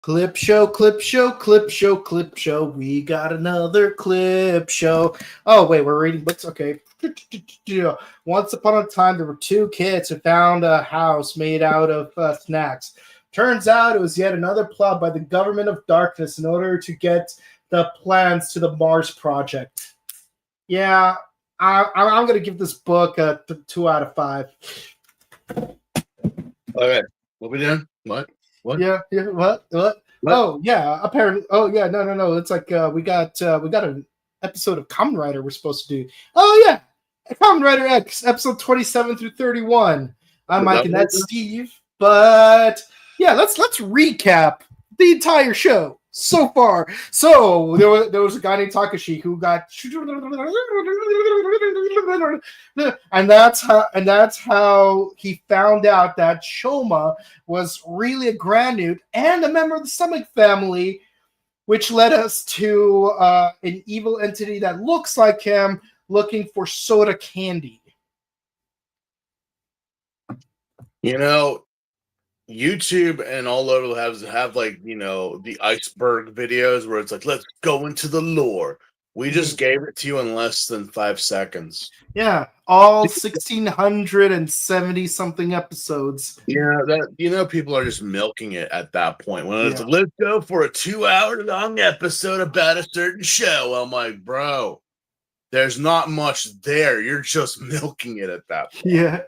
Clip show, clip show, clip show, clip show. We got another clip show. Oh, wait, we're reading books? Okay. Once upon a time, there were two kids who found a house made out of snacks. Turns out it was yet another plot by the government of darkness in order to get the plans to the Mars project. Yeah, I'm going to give this book a 2 out of 5. Okay. What we doing? What? Yeah. What? Oh yeah. Apparently. Oh yeah. No. It's like we got an episode of Kamen Rider we're supposed to do. Oh yeah, Kamen Rider X episode 27 through 31. I'm Mike and that's Steve. But yeah, let's recap the entire show so far. So there was a guy named Takashi who got, and that's how he found out that Shoma was really a Granute and a member of the Stomach family, which led us to an evil entity that looks like him looking for soda candy. You know, YouTube and all over have like, you know, the iceberg videos where it's like, let's go into the lore. We just gave it to you in less than 5 seconds. Yeah, all 1,670 something episodes. Yeah, people are just milking it at that point. When it's like, let's go for a 2-hour long episode about a certain show. I'm like, bro, there's not much there. You're just milking it at that point.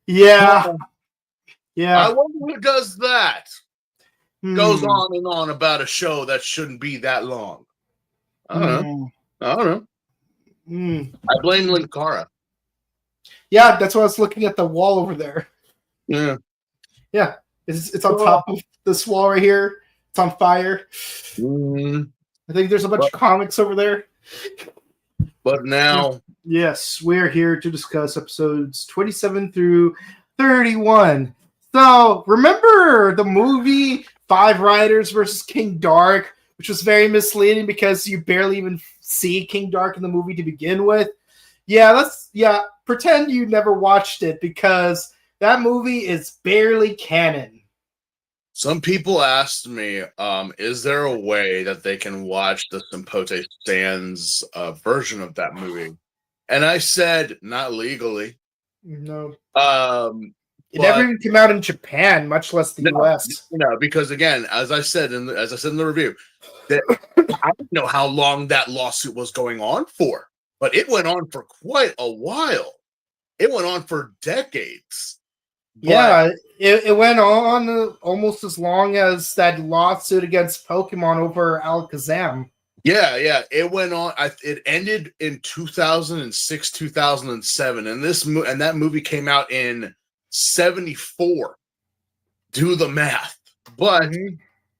Yeah. I wonder who does that. Goes on and on about a show that shouldn't be that long. I don't know. I blame Linkara. Yeah, that's why I was looking at the wall over there. Yeah. It's on top of this wall right here. It's on fire. I think there's a bunch of comics over there. But now, yes, we're here to discuss episodes 27 through 31. So, remember the movie Five Riders versus King Dark, which was very misleading because you barely even see King Dark in the movie to begin with? Pretend you never watched it because that movie is barely canon. Some people asked me, is there a way that they can watch the Senpote Stands version of that movie? And I said, not legally. No. It never even came out in Japan, much less the US. Because again, as I said in the review, that I don't know how long that lawsuit was going on for, but it went on for quite a while. It went on for decades. It went on almost as long as that lawsuit against Pokemon over Alakazam. Yeah, it went on. It ended in 2006, 2007, and that movie came out in 74. Do the math. But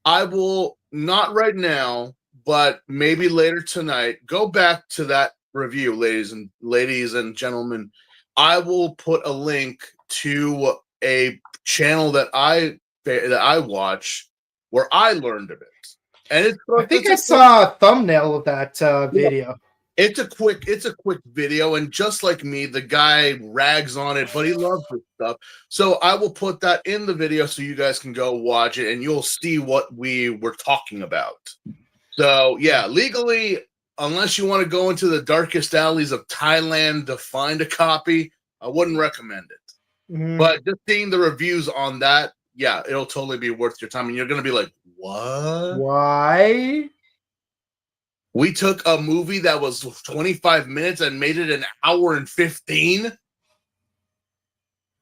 I will not right now, but maybe later tonight. Go back to that review, ladies and gentlemen. I will put a link to a channel that I watch where I learned of it. And I think I saw a thumbnail of that video. It's a quick video, and just like me, the guy rags on it, but he loves this stuff. So I will put that in the video so you guys can go watch it, and you'll see what we were talking about. So yeah, legally, unless you want to go into the darkest alleys of Thailand to find a copy, I wouldn't recommend it. But just seeing the reviews on that, yeah, it'll totally be worth your time, and you're gonna be like, what? Why? We took a movie that was 25 minutes and made it an hour and 15.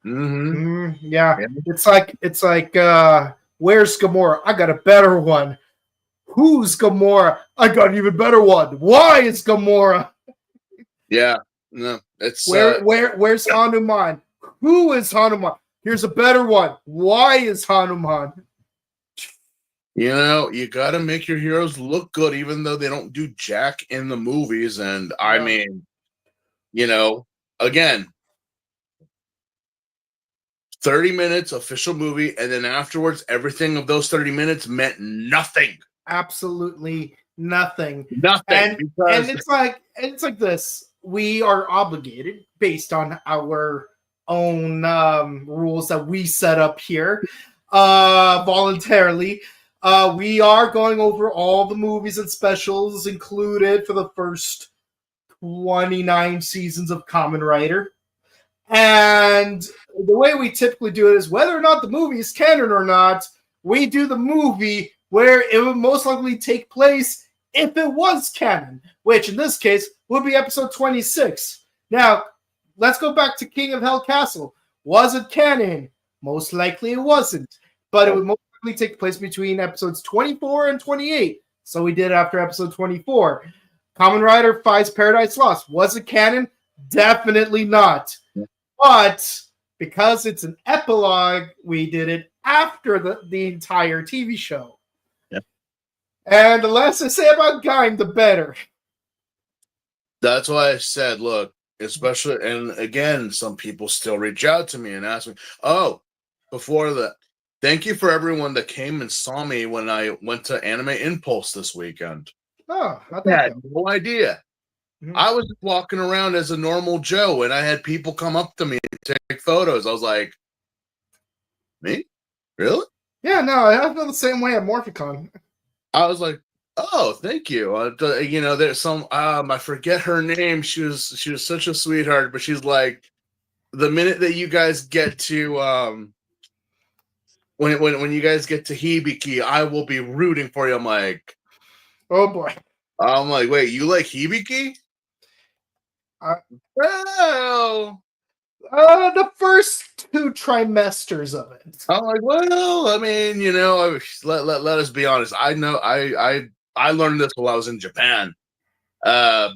Yeah, it's like where's Gamora? I got a better one. Who's Gamora? I got an even better one. Why is Gamora? Yeah, no, it's where's Hanuman? Who is Hanuman? Here's a better one. Why is Hanuman? You got to make your heroes look good, even though they don't do jack in the movies. And I mean, again, 30 minutes official movie, and then afterwards, everything of those 30 minutes meant nothing. Absolutely nothing. Nothing. And it's like this. We are obligated based on our own rules that we set up here voluntarily We are going over all the movies and specials included for the first 29 seasons of Kamen Rider. And the way we typically do it is whether or not the movie is canon or not, we do the movie where it would most likely take place if it was canon, which in this case would be episode 26. Now, let's go back to King of Hell Castle. Was it canon? Most likely it wasn't. But it would most likely take place between episodes 24 and 28. So we did after episode 24. Kamen Rider Fights Paradise Lost. Was it canon? Definitely not. But because it's an epilogue, we did it after the entire TV show. Yeah. And the less I say about Gaim, the better. That's why I said, look, especially, and again, some people still reach out to me and ask me, oh, before that, thank you for everyone that came and saw me when I went to Anime Impulse this weekend. Oh, I had no idea. Mm-hmm. I was walking around as a normal Joe, and I had people come up to me and take photos. I was like, me? Really? Yeah, no, I feel the same way at Morphicon. I was like, oh, thank you. You know, there's some I forget her name. She was such a sweetheart, but she's like, the minute that you guys get to when you guys get to Hibiki, I will be rooting for you. I'm like, oh boy. I'm like, wait, you like Hibiki? Well, the first 2 trimesters of it. I'm like, well, I mean, you know, let us be honest. I know I learned this while I was in Japan. A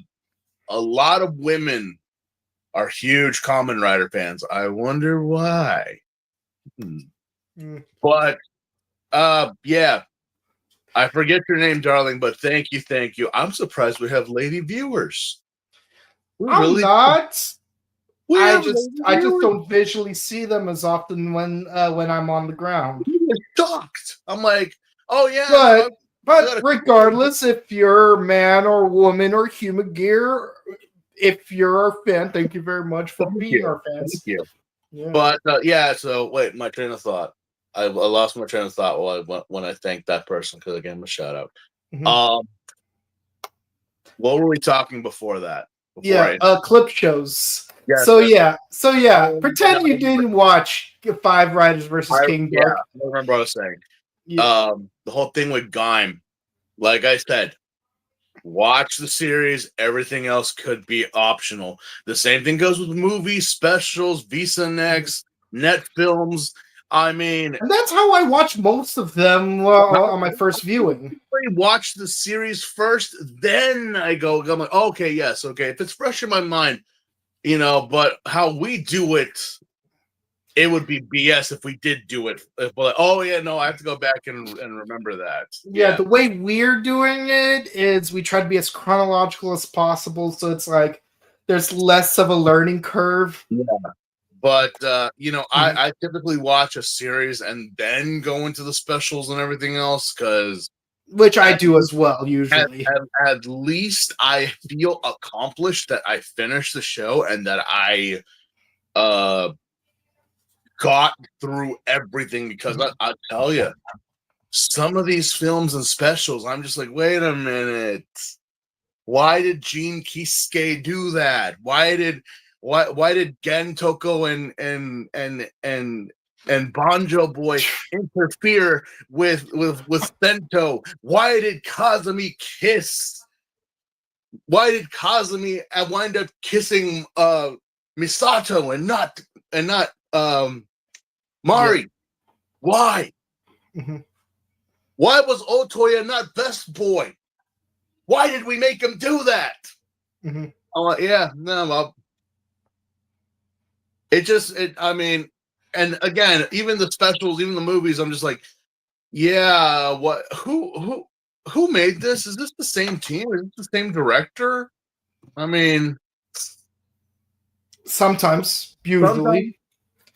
lot of women are huge Kamen Rider fans. I wonder why. But yeah. I forget your name, darling, but thank you. I'm surprised we have lady viewers. I'm not. I just don't visually see them as often when I'm on the ground. I'm shocked. I'm like, oh yeah. But regardless, if you're man or woman or human gear, if you're our fan, thank you very much for being our fans. Thank you. Yeah. But yeah, so wait, my train of thought. I lost my train of thought when I thanked that person because I gave him a shout out. Mm-hmm. What were we talking before that? Clip shows. Yeah, so yeah. Pretend you didn't watch Five Riders versus King Dark. I remember what I was saying. Yeah. The whole thing with Gaim, like I said, watch the series. Everything else could be optional. The same thing goes with movies, specials, Visa Next, Net Films. I mean, and that's how I watch most of them on my first viewing. I watch the series first, then I'm like, okay, yes, okay. If it's fresh in my mind, you know, but how we do it, it would be BS if we did do it. Like, oh yeah, no, I have to go back and remember that. Yeah, the way we're doing it is we try to be as chronological as possible, so it's like there's less of a learning curve. Yeah. But, you know, I typically watch a series and then go into the specials and everything else which I do as well, usually. At least I feel accomplished that I finished the show and that I got through everything because I'll tell you, some of these films and specials, I'm just like, wait a minute. Why did Gene Kisuke do that? Why did Gen Toko and Banjo Boy interfere with Sento? Why did Kazumi kiss? Why did Kazumi wind up kissing Misato and not Mari? Yeah. Why? Mm-hmm. Why was Otoya not Best Boy? Why did we make him do that? Mm-hmm. Oh yeah, no, well. I mean, and again, even the specials, even the movies, I'm just like, yeah, what? Who made this? Is this the same team? Is this the same director? I mean, sometimes, usually,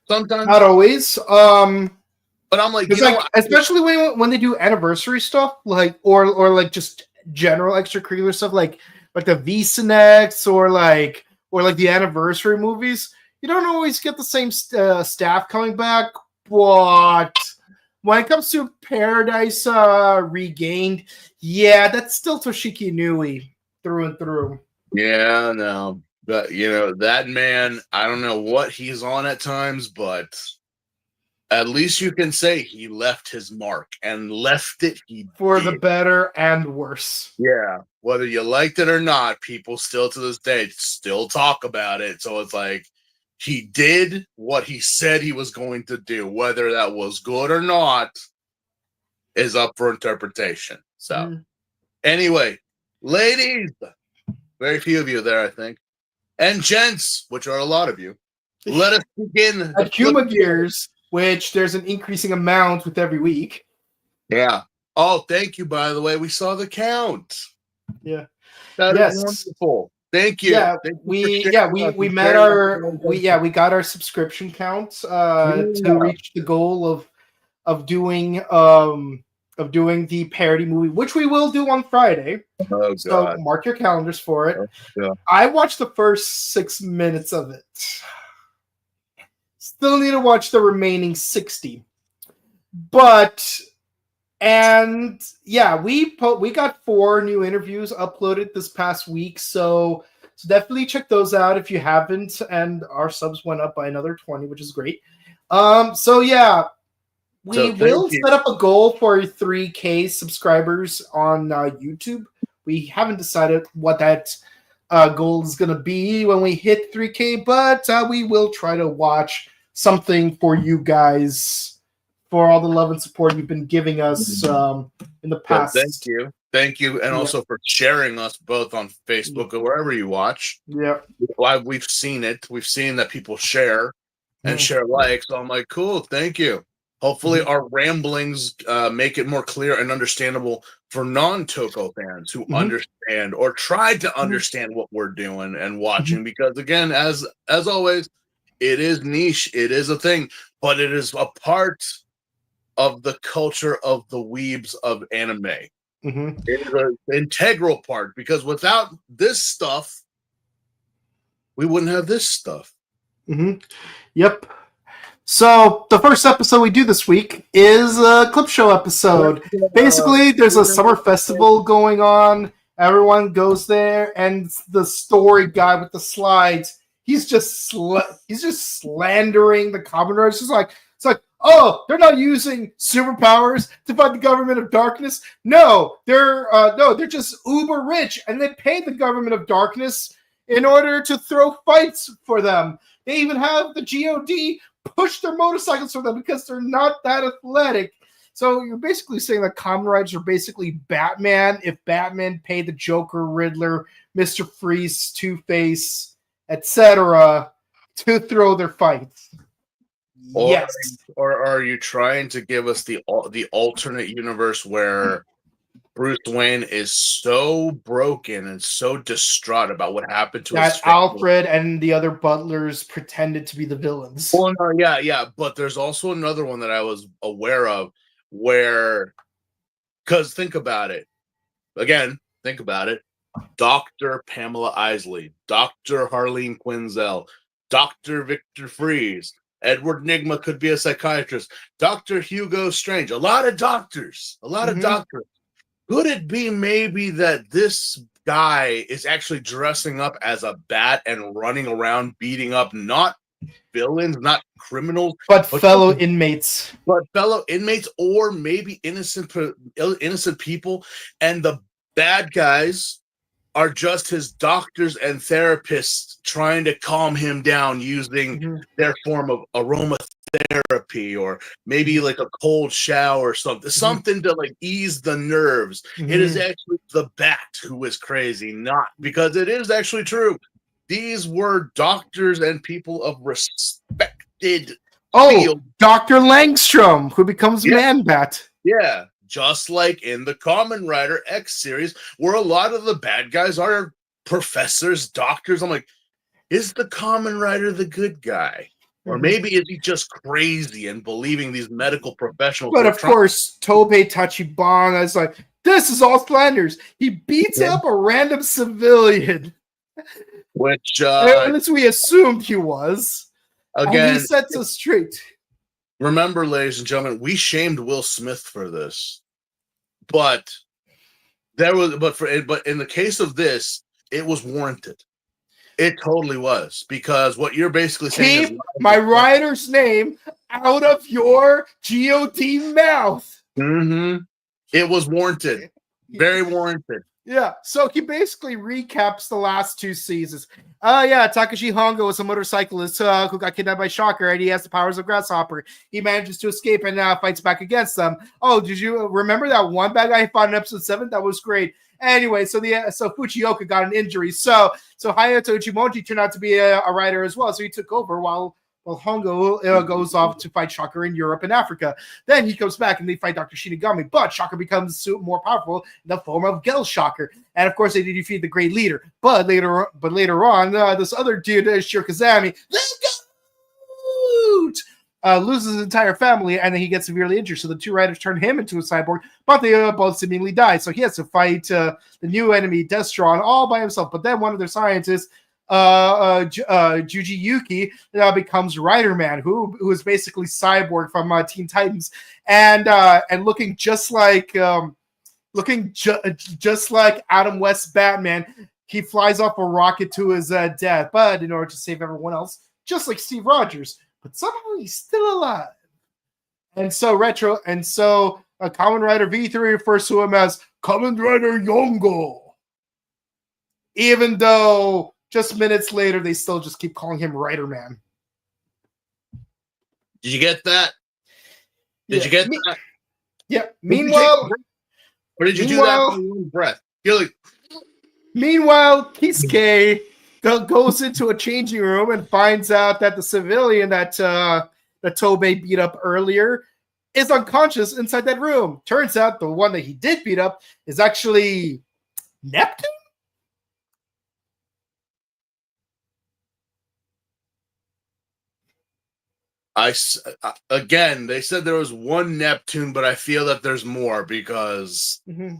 sometimes, not always. But I'm like, especially when they do anniversary stuff, like or like just general extracurricular stuff, like the VSNX or the anniversary movies. You don't always get the same staff coming back, but when it comes to Paradise Regained, yeah, that's still Toshiki Inui through and through. Yeah, no. But, that man, I don't know what he's on at times, but at least you can say he left his mark, and left it he For did. the better and worse. Yeah, whether you liked it or not, people still to this day still talk about it. So it's like he did what he said he was going to do. Whether that was good or not is up for interpretation. So anyway, ladies, very few of you there, I think, and gents, which are a lot of you, let us begin. At Kuma Gears, which there's an increasing amount with every week. Yeah. Oh, thank you, by the way. We saw the count. Yeah. That is wonderful. Thank you. Yeah, Thank we you we got our subscription counts to reach the goal of doing the parody movie, which we will do on Friday. Oh, so God. mark your calendars for it. Oh, yeah. I watched the first 6 minutes of it. Still need to watch the remaining 60. We got 4 new interviews uploaded this past week, so definitely check those out if you haven't. And our subs went up by another 20, which is great. We will set up a goal for 3K subscribers on YouTube. We haven't decided what that goal is going to be when we hit 3K, but we will try to watch something for you guys for all the love and support you've been giving us in the past. Well, thank you, and also for sharing us both on Facebook or wherever you watch. Yeah, we've seen it. We've seen that people share and share likes. So I'm like, cool, thank you. Hopefully, our ramblings make it more clear and understandable for non-Toko fans who understand or try to understand what we're doing and watching. Because again, as always, it is niche. It is a thing, but it is a part of the culture of the weebs of anime. It is an integral part, because without this stuff, we wouldn't have this stuff. Yep. So the first episode we do this week is a clip show episode. Basically, there's a summer festival going on. Everyone goes there, and the story guy with the slides, he's just slandering the Kamen Riders. It's like, oh, they're not using superpowers to fight the government of darkness. No, they're just uber rich, and they pay the government of darkness in order to throw fights for them. They even have the GOD push their motorcycles for them because they're not that athletic. So you're basically saying that Kamen Riders are basically Batman if Batman paid the Joker, Riddler, Mr. Freeze, Two-Face, etc. to throw their fights. Yes. Or are you trying to give us the alternate universe where Bruce Wayne is so broken and so distraught about what happened to that Alfred and the other butlers pretended to be the villains? Well, no, yeah, but there's also another one that I was aware of where, because think about it. Dr. Pamela Isley, Dr. Harleen Quinzel, Dr. Victor Fries, Edward Nygma could be a psychiatrist, Dr. Hugo Strange, a lot of doctors. Could it be maybe that this guy is actually dressing up as a bat and running around beating up not villains, not criminals, but fellow inmates? Or maybe innocent people, and the bad guys are just his doctors and therapists trying to calm him down using their form of aromatherapy, or maybe like a cold shower or something to like ease the nerves. It is actually the bat who is crazy, not because it is actually true. These were doctors and people of respected field. Dr. Langstrom, who becomes Man-Bat. Yeah, just like in the Kamen Rider X series, where a lot of the bad guys are professors, doctors. I'm like, is the Kamen Rider the good guy? Or maybe is he just crazy and believing these medical professionals? But of course, Tobei Tachibana is like, this is all slanders. He beats up a random civilian. Which as we assumed he was. Again, and he sets us straight. remember, ladies and gentlemen, we shamed Will Smith for this, but but in the case of this, it was warranted. It totally was, because what you're basically saying is keep my writer's name out of your GOD mouth. Mm-hmm. It was warranted. Very warranted. Yeah, so he basically recaps the last 2 seasons. Takashi Hongo is a motorcyclist who got kidnapped by Shocker, and he has the powers of Grasshopper. He manages to escape and fights back against them. Oh, did you remember that one bad guy he fought in episode 7? That was great. Anyway, so Fuchioka got an injury. So Hayato Ichimonji turned out to be a writer as well. So he took over while Hongo goes off to fight Shocker in Europe and Africa. Then he comes back and they fight Dr. Shinigami, but Shocker becomes more powerful in the form of Gel Shocker. And of course, they defeat the Great Leader. But later on, this other dude, Shirokazami, loses his entire family, and then he gets severely injured. So the 2 writers turn him into a cyborg, but they both seemingly die. So he has to fight the new enemy, Destron, all by himself. But then one of their scientists, Juji Yuki, becomes Rider Man, who is basically Cyborg from Teen Titans, and looking just like just like Adam West's Batman. He flies off a rocket to his death, but in order to save everyone else, just like Steve Rogers. But somehow he's still alive. And so Kamen Rider V3 refers to him as Kamen Rider Yongo. Even though just minutes later, they still just keep calling him Rider Man. Did you get that? Did you get that? Yeah. Meanwhile, or did you do that in one breath? You're like. Meanwhile, Kisuke goes into a changing room and finds out that the civilian that Tobei beat up earlier is unconscious inside that room. Turns out the one that he did beat up is actually Neptune? Again, they said there was one Neptune, but I feel that there's more because... Mm-hmm.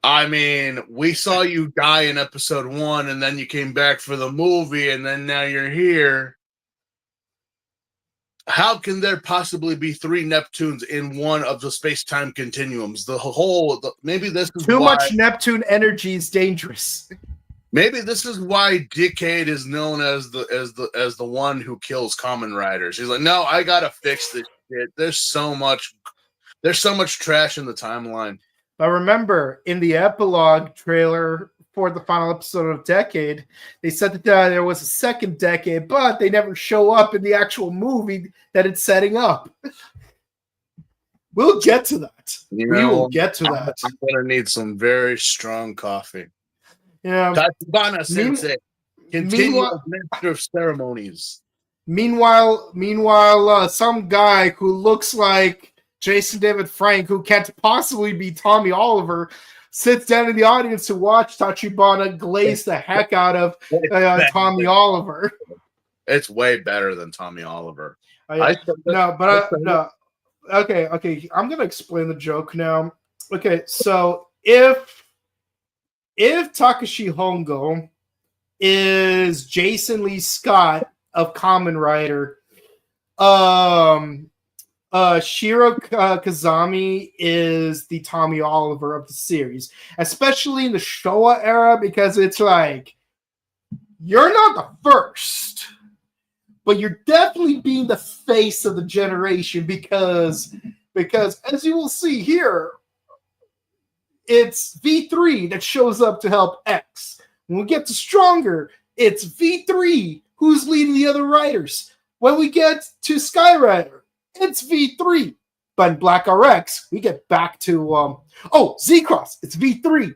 I mean, we saw you die in episode 1, and then you came back for the movie, and then now you're here. How can there possibly be 3 Neptunes in one of the space-time continuums? Maybe this is too much Neptune energy is dangerous. Maybe this is why Decade is known as the one who kills Kamen Riders. He's like, no, I gotta fix this shit. There's so much trash in the timeline. But remember, in the epilogue trailer for the final episode of Decade, they said that there was a second Decade, but they never show up in the actual movie that it's setting up. We'll get to that. We will get to that. I'm going to need some very strong coffee. Yeah. Tachibana Sensei, continual master of ceremonies. Meanwhile, some guy who looks like Jason David Frank, who can't possibly be Tommy Oliver, sits down in the audience to watch Tachibana glaze the heck out of Tommy Oliver. It's way better than Tommy Oliver. Okay, I'm going to explain the joke now. Okay, so if Takashi Hongo is Jason Lee Scott of Kamen Rider, Shiro Kazami is the Tommy Oliver of the series, especially in the Showa era, because it's like, you're not the first, but you're definitely being the face of the generation because as you will see here, it's V3 that shows up to help X. When we get to Stronger, it's V3 who's leading the other writers. When we get to Skyrider, it's V3. But in Black RX, we get back to Z-Cross. It's V3.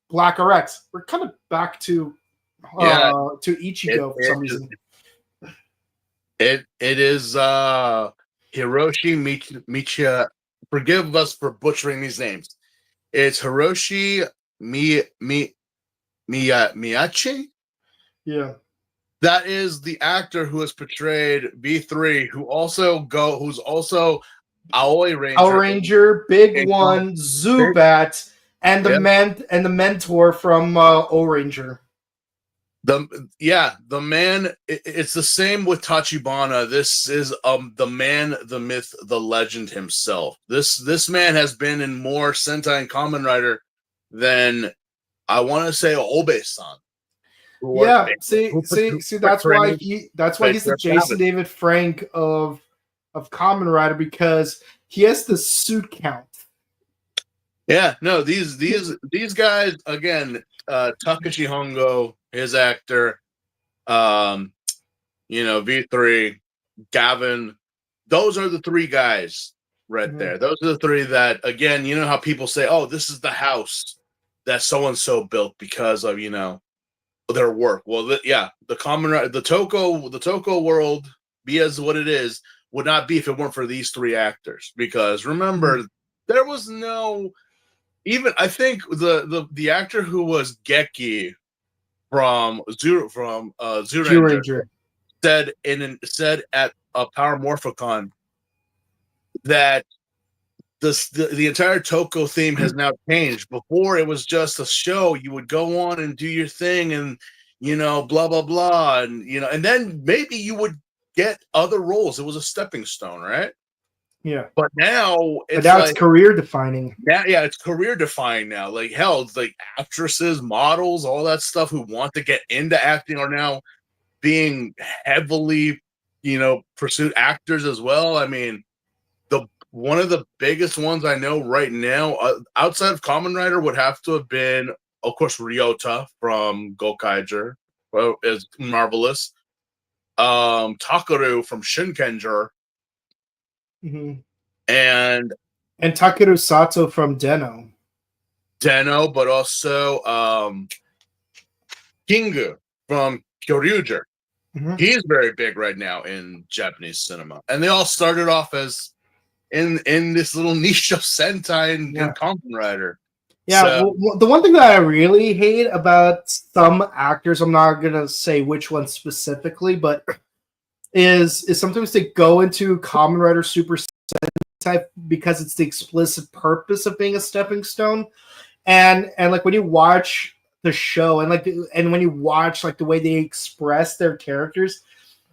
Black RX. We're kind of back to Ichigo for some reason. It is Hiroshi Michiya. Forgive us for butchering these names. It's Hiroshi Miyachi. Yeah. That is the actor who has portrayed V3, who's also Aoi Ranger. Aoi Ranger, Big One, Zubat, and the mentor from O Ranger. The man. It's the same with Tachibana. This is the man, the myth, the legend himself. This man has been in more Sentai and Kamen Rider than I want to say Obe-san. Yeah, see, that's why he's the Jason David Frank of Kamen Rider, because he has the suit count. Yeah, no, these guys again, Takashi Hongo, his actor, V3, Gavin, those are the three guys right there. Those are the three that, again, you know how people say, "Oh, this is the house that so and so built because of their work." Well, the Kamen, the Toko world, be as what it is, would not be if it weren't for these three actors. Because remember, there was no. Even I think the actor who was Geki from Zero Ranger said at a Power Morphicon that the entire Toko theme has now changed. Before it was just a show, you would go on and do your thing and blah blah blah, and then maybe you would get other roles. It was a stepping stone, right? Yeah, but now it's career defining. Yeah, it's career defining now. Like hell, it's like actresses, models, all that stuff who want to get into acting are now being heavily, pursued actors as well. I mean, one of the biggest ones I know right now, outside of Kamen Rider, would have to have been, of course, Ryota from Gokaiger, is marvelous. Takaru from Shinkenger. And Takeru Sato from Deno, but also Kingu from Kyoryuger. He's very big right now in Japanese cinema, and they all started off as in this little niche of Sentai and Kamen Rider. Yeah, so, the one thing that I really hate about some actors, I'm not gonna say which one specifically, but is sometimes they go into Kamen Rider Super Sentai because it's the explicit purpose of being a stepping stone, and like when you watch the show and when you watch like the way they express their characters,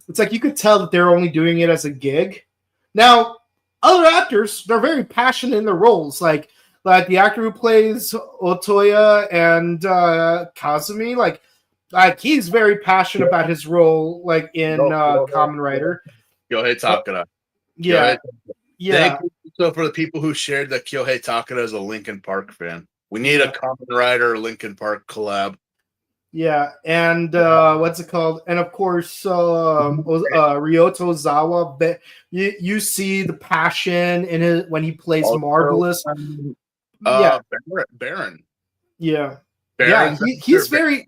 it's like you could tell that they're only doing it as a gig. Now, other actors, they're very passionate in their roles, like the actor who plays Otoya and Kazumi, like he's very passionate about his role, like in Kamen Rider. Kyohei Takara. Yeah. Thank you. So for the people who shared that Kyohei Takara is a Linkin Park fan, we need a Kamen Rider Linkin Park collab. Yeah, and what's it called? And of course, Ryoto Zawa. You see the passion in it when he plays Marvelous. Baron. Yeah. Baron, he's very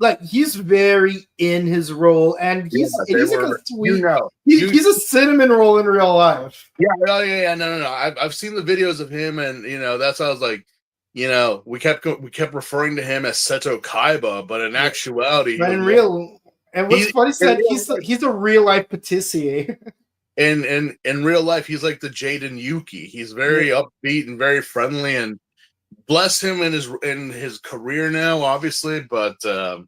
in his role, and he's like a sweet. He's a cinnamon roll in real life. Yeah. No. I've seen the videos of him, and that's how I was like. We kept referring to him as Seto Kaiba, but in actuality, but in real, and what's funny said he's a real life patissier. In real life, he's like the Jaden Yuki. He's very upbeat and very friendly, and bless him in his career now, obviously. But no.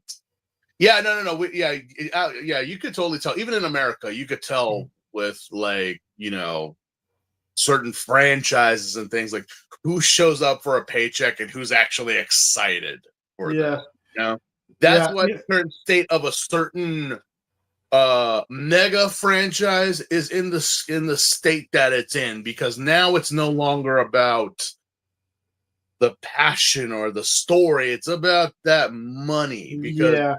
You could totally tell. Even in America, you could tell with certain franchises and things, like who shows up for a paycheck and who's actually excited for this. That's what the current state of a certain mega franchise is in the state that it's in, because now it's no longer about the passion or the story, it's about that money. Because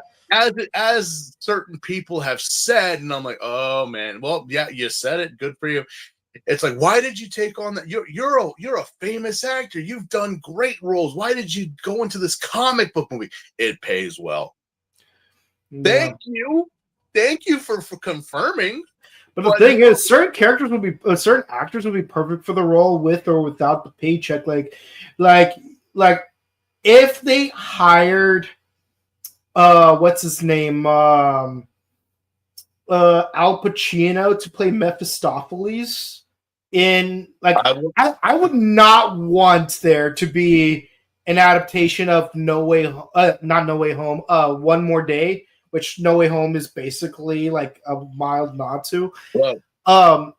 as certain people have said, and I'm like, oh man, well, yeah, you said it, good for you. It's like, why did you take on that? You're a famous actor. You've done great roles. Why did you go into this comic book movie? It pays well. Yeah. Thank you for confirming. But the thing is, certain actors would be perfect for the role with or without the paycheck. Like if they hired, what's his name, Al Pacino to play Mephistopheles. I would not want there to be an adaptation of One More Day which No Way Home is basically like a mild nod to. Well, Um,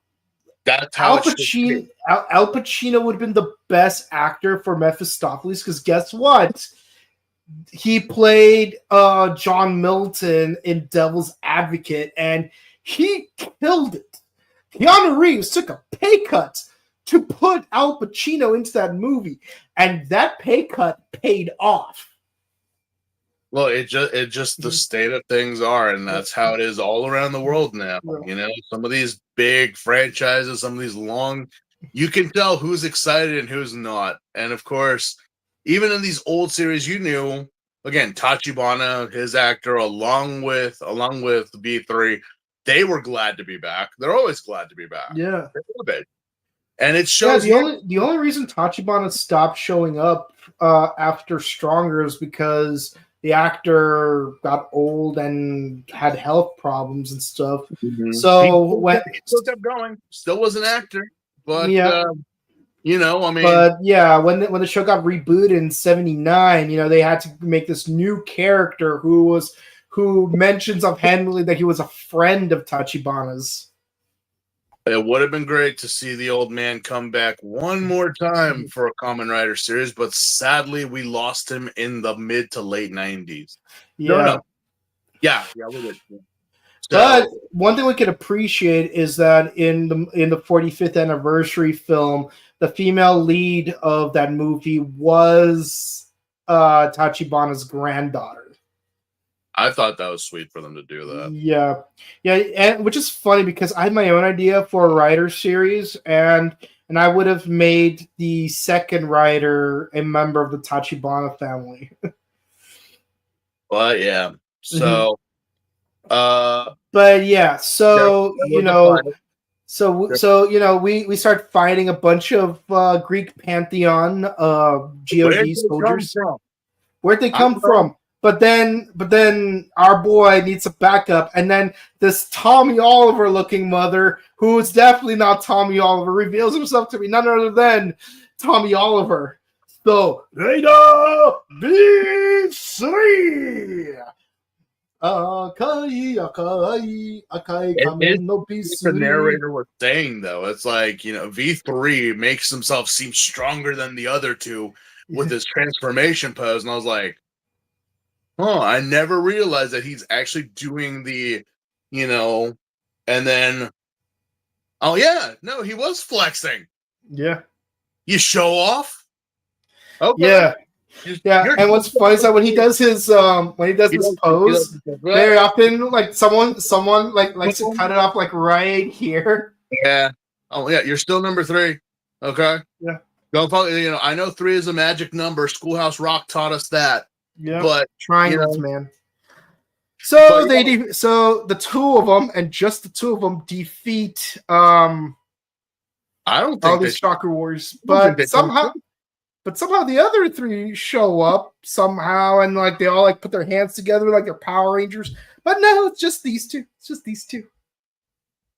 that's how Al Pacino would have been the best actor for Mephistopheles because guess what? He played John Milton in Devil's Advocate, and he killed it. Keanu Reeves took a pay cut to put Al Pacino into that movie, and that pay cut paid off. Well, it just the state of things are, and that's how it is all around the world now. You know, some of these big franchises, some of these long, you can tell who's excited and who's not. And of course, even in these old series, you knew again Tachibana, his actor, along with V3, they were glad to be back. They're always glad to be back. Yeah, they love it. And it shows. Yeah, the only reason Tachibana stopped showing up after Stronger is because the actor got old and had health problems and stuff. Mm-hmm. So he still kept going. Still was an actor, but you know, I mean, but yeah, when the show got rebooted in '79, you know, they had to make this new character who mentions offhandedly that he was a friend of Tachibana's. It would have been great to see the old man come back one more time for a Kamen Rider series, but sadly, we lost him in the mid to late 90s. Yeah. Yeah, we're good. So, but one thing we could appreciate is that in the 45th anniversary film, the female lead of that movie was Tachibana's granddaughter. I thought that was sweet for them to do that. Yeah, and which is funny because I had my own idea for a Rider series, and I would have made the second Rider a member of the Tachibana family. But yeah, so, but yeah, so you know, so you know, we start fighting a bunch of Greek pantheon God soldiers. Where'd they come from? But then our boy needs a backup, and then this Tommy Oliver looking mother, who is definitely not Tommy Oliver, reveals himself to be none other than Tommy Oliver. So Raider B3. The narrator was saying though, it's like, you know, V3 makes himself seem stronger than the other two with his transformation pose, and I was like, I never realized that he's actually doing the, you know, and then, oh yeah, no, he was flexing. Yeah. You show off? Okay. Yeah. Yeah, and what's funny is that when he does his pose, very often like someone likes to cut it off like right here. Yeah. Oh yeah, you're still number 3. Okay. Yeah. Don't follow, you know, I know 3 is a magic number. Schoolhouse Rock taught us that. Yeah, but triangles, man. So so the two of them, and just the two of them, defeat I don't think all these Shocker Warriors, but somehow the other 3 show up somehow, and like they all like put their hands together like they're Power Rangers. But no, it's just these two. It's just these two.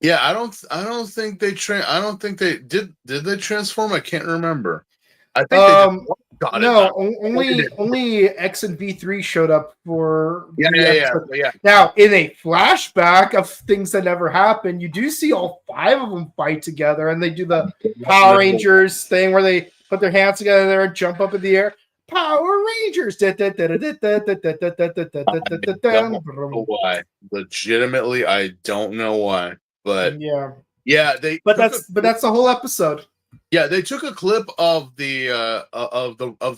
Yeah, I don't think they I don't think they did. Did they transform? I can't remember. I think they only X and V3 showed up for yeah. Now, in a flashback of things that never happened, you do see all 5 of them fight together, and they do the Power Rangers thing where they put their hands together and jump up in the air. Power Rangers. I don't know why. Legitimately, I don't know why. But yeah, But that's the whole episode. Yeah, they took a clip of the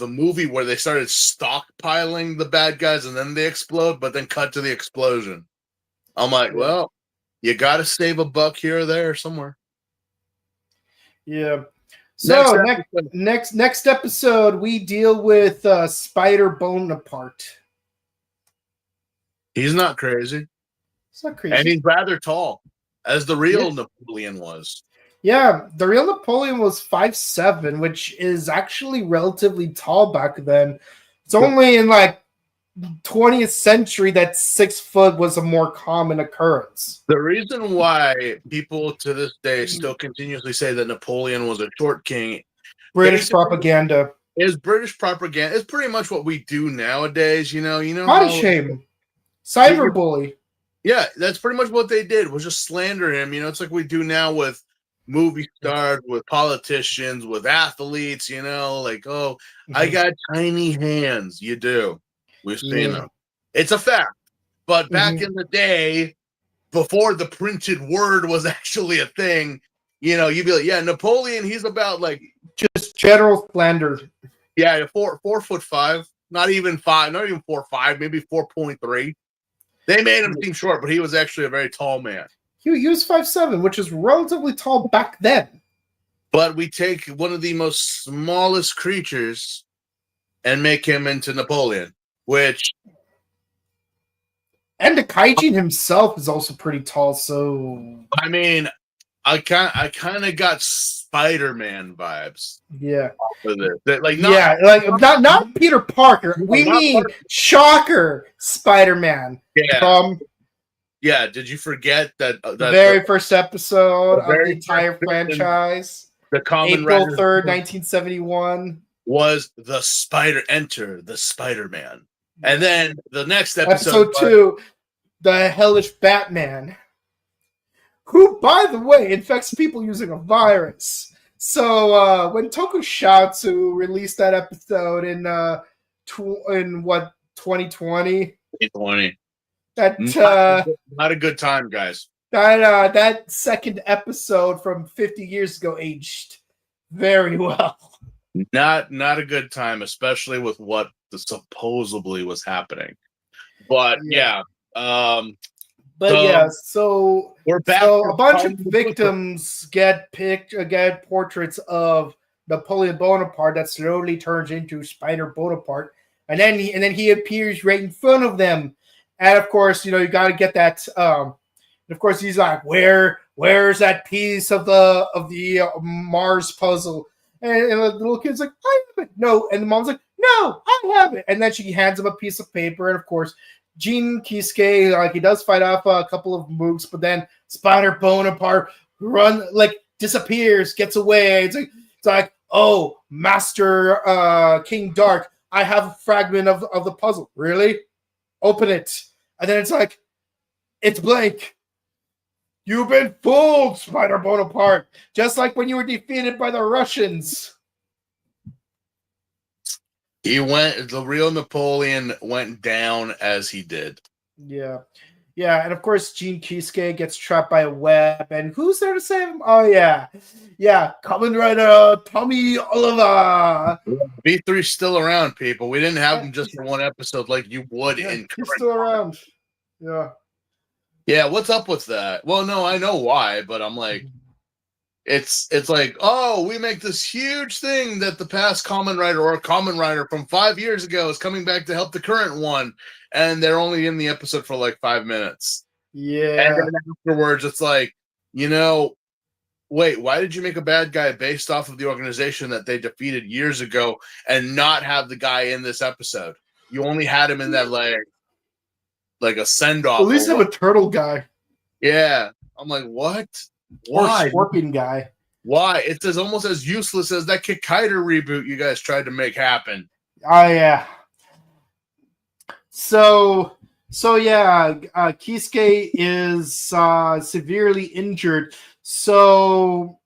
movie where they started stockpiling the bad guys and then they explode, but then cut to the explosion. I'm like, well, you got to save a buck here or there somewhere. Yeah. So next episode we deal with Spider Bonaparte. He's not crazy. He's not crazy, and he's rather tall, as the real Napoleon was. Yeah, the real Napoleon was 5'7", which is actually relatively tall back then. It's only in like 20th century that 6 foot was a more common occurrence. The reason why people to this day still continuously say that Napoleon was a short king, British propaganda. Is British propaganda. It's pretty much what we do nowadays. You know. Body shame. Cyberbully. Yeah, that's pretty much what they did, was just slander him. You know, it's like we do now with movie stars, with politicians, with athletes, you know, like, oh, I got tiny hands. You do. We've seen them. It's a fact. But back in the day, before the printed word was actually a thing, you know, you'd be like, yeah, Napoleon, he's about like just general slander. Yeah, 4'5", not even 4'5", maybe 4.3. They made him seem short, but he was actually a very tall man. He was 5'7", which is relatively tall back then. But we take one of the most smallest creatures and make him into Napoleon, which... And the kaijin himself is also pretty tall, so... I mean, I kind of got Spider-Man vibes. Yeah. Like not Peter Parker. We mean Parker. Shocker Spider-Man. Yeah. Yeah, did you forget that the very first episode of the entire franchise? The Kamen April Rider 3rd, 1971. Was the Spider-Man. And then the next episode 2, the Hellish Batman, who, by the way, infects people using a virus. So when Tokusatsu released that episode in 2020? 2020. That not a good time, guys. That second episode from 50 years ago aged very well. Not a good time, especially with what supposedly was happening. But so we're back. So a bunch of victims get portraits of Napoleon Bonaparte that slowly turns into Spider Bonaparte, and then he appears right in front of them. And of course, you know, you got to get that. And of course, he's like, "Where's that piece of the Mars puzzle?" And the little kid's like, "I have it." No, and the mom's like, "No, I have it." And then she hands him a piece of paper, and of course, Gene Kisuke, like, he does fight off a couple of mooks, but then Spider Bonaparte disappears, gets away. It's like, oh, Master King Dark, I have a fragment of the puzzle. Really? Open it. And then it's like, it's blank. You've been fooled, Spider Bonaparte. Just like when you were defeated by the Russians. The real Napoleon went down as he did. Yeah. Yeah, and of course, Gene Kisuke gets trapped by a web. And who's there to save him? Oh, yeah. Yeah, Kamen Rider Tommy Oliver. B3's still around, people. We didn't have him just for one episode like you would in he's still around. Yeah. Yeah, what's up with that? Well, no, I know why, but I'm like, it's like, oh, we make this huge thing that the past Kamen Rider or Kamen Rider from 5 years ago is coming back to help the current one, and they're only in the episode for like 5 minutes. Yeah. And then afterwards, it's like, you know, wait, why did you make a bad guy based off of the organization that they defeated years ago and not have the guy in this episode? You only had him in that like a send-off. At least have a turtle guy. Yeah. I'm like, what? Why? Or Scorpion guy. Why? It's almost as useless as that Kikaider reboot you guys tried to make happen. Oh, yeah. So Kisuke is severely injured. So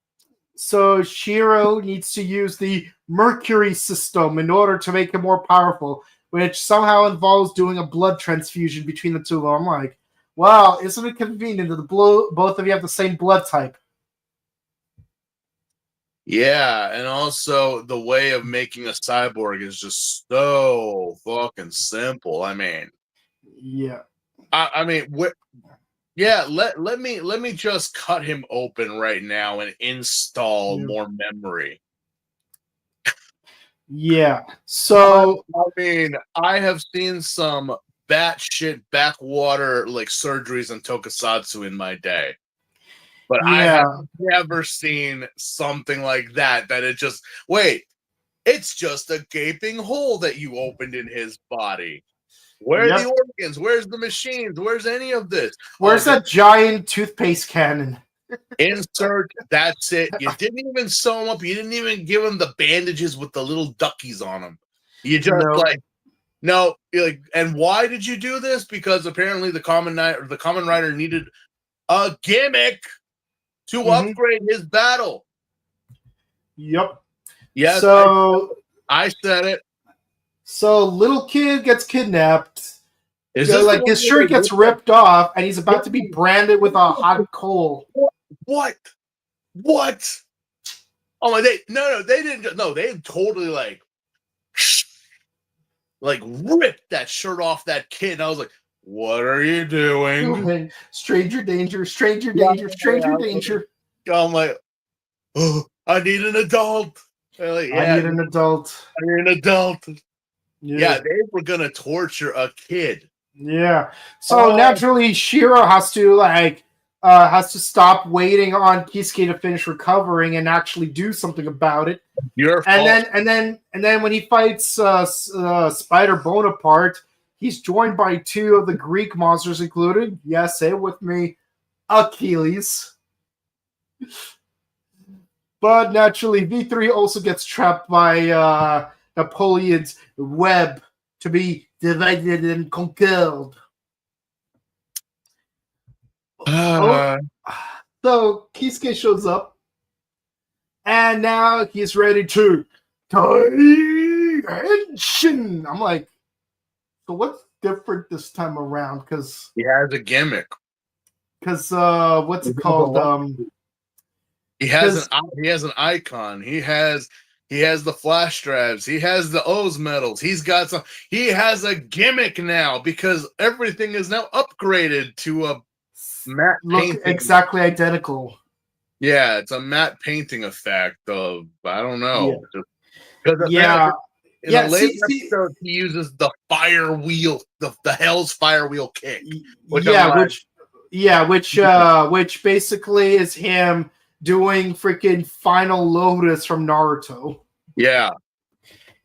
Shiro needs to use the Mercury system in order to make him more powerful, which somehow involves doing a blood transfusion between the two of them. I'm like, wow, isn't it convenient that both of you have the same blood type? Yeah, and also the way of making a cyborg is just so fucking simple. I mean, yeah. I mean, yeah. Let me just cut him open right now and install more memory. Yeah. So I mean, I have seen some batshit backwater like surgeries on Tokusatsu in my day, but I have never seen something like that. That it just it's just a gaping hole that you opened in his body. Where are the organs? Where's the machines? Where's any of this? Where's that giant toothpaste cannon? Insert. That's it. You didn't even sew him up. You didn't even give him the bandages with the little duckies on them. You just No, like, and why did you do this? Because apparently the Kamen Rider needed a gimmick to upgrade his battle. Yep. Yes, so I said it. So little kid gets kidnapped. Is this like his shirt gets ripped off, and he's about to be branded with a hot coal. What? Oh my! They didn't. No, they totally like ripped that shirt off that kid. And I was like, "What are you doing?" Stranger danger, stranger danger, stranger danger. I'm like, oh, I need an adult. Like, I need an adult. I need an adult. Yeah, they were gonna torture a kid. Yeah. So naturally, Shiro has to stop waiting on Kisuke to finish recovering and actually do something about it. And then when he fights Spider Bonaparte, he's joined by two of the Greek monsters, including, yes, say it with me, Achilles. But naturally, V3 also gets trapped by Napoleon's web to be divided and conquered. So Kisuke shows up, and now he's ready to Henshin. I'm like, so what's different this time around? Because he has a gimmick. Because what's it called? He has an icon. He has the flash drives. He has the O's medals. He has a gimmick now because everything is now upgraded to a matte painting. Exactly identical. Yeah, it's a matte painting effect of, I don't know. Yeah. In the later episode, he uses the fire wheel, the Hell's Fire Wheel kick. Which basically is him doing freaking Final Lotus from Naruto. Yeah.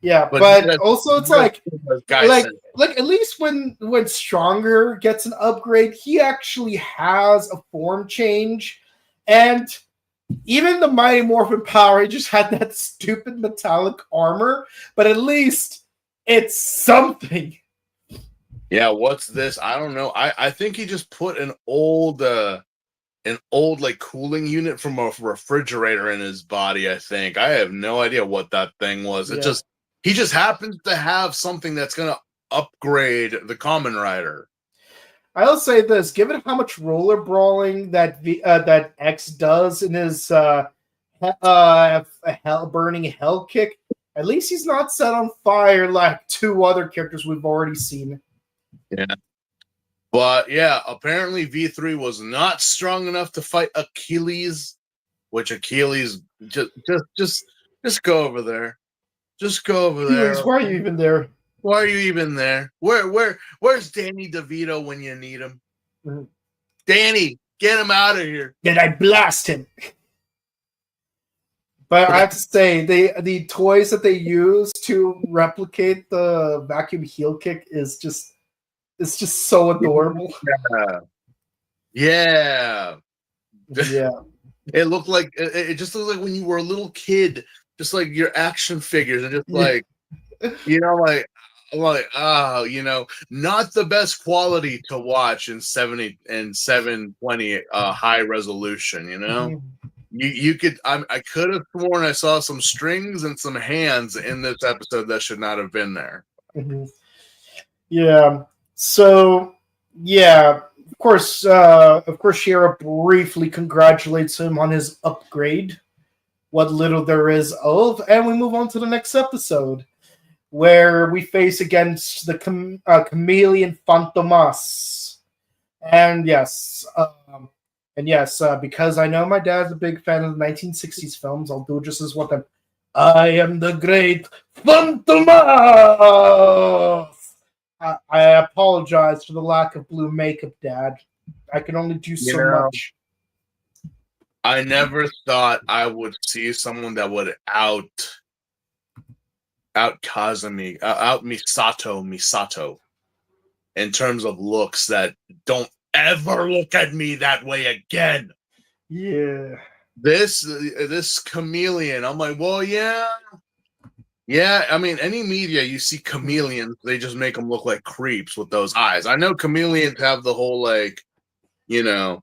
Yeah, but also it's like at least when Stronger gets an upgrade, he actually has a form change. And even the Mighty Morphin Power Rangers had that stupid metallic armor, but at least it's something. Yeah, what's this? I don't know. I think he just put an old like cooling unit from a refrigerator in his body. I think. I have no idea what that thing was. Yeah. He just happens to have something that's gonna upgrade the Kamen Rider. I'll say this: given how much roller brawling that X does in his burning hell kick, at least he's not set on fire like two other characters we've already seen. Yeah. But yeah, apparently V3 was not strong enough to fight Achilles, which Achilles just go over there. Just go over there. Why are you even there? Why are you even there? Where's Danny DeVito when you need him? Mm-hmm. Danny, get him out of here. Did I blast him? But I have to say, the toys that they use to replicate the vacuum heel kick is just so adorable. Yeah. It looked like it just looked like when you were a little kid, just like your action figures, and just like not the best quality to watch in 70 and 720 high resolution. Mm-hmm. You could I could have sworn I saw some strings and some hands in this episode that should not have been there. Mm-hmm. Yeah. So, yeah, of course, Shira briefly congratulates him on his upgrade, what little there is of, and we move on to the next episode, where we face against the chameleon Fantomas. And yes, because I know my dad's a big fan of the 1960s films, I'll do just as what them. I am the great Fantomas! I apologize for the lack of blue makeup, Dad. I can only do so much. I never thought I would see someone that would out Misato in terms of looks, that don't ever look at me that way again. Yeah. This chameleon, I'm like, well, yeah. Yeah, I mean, any media you see chameleons, they just make them look like creeps with those eyes. I know chameleons have the whole like, you know,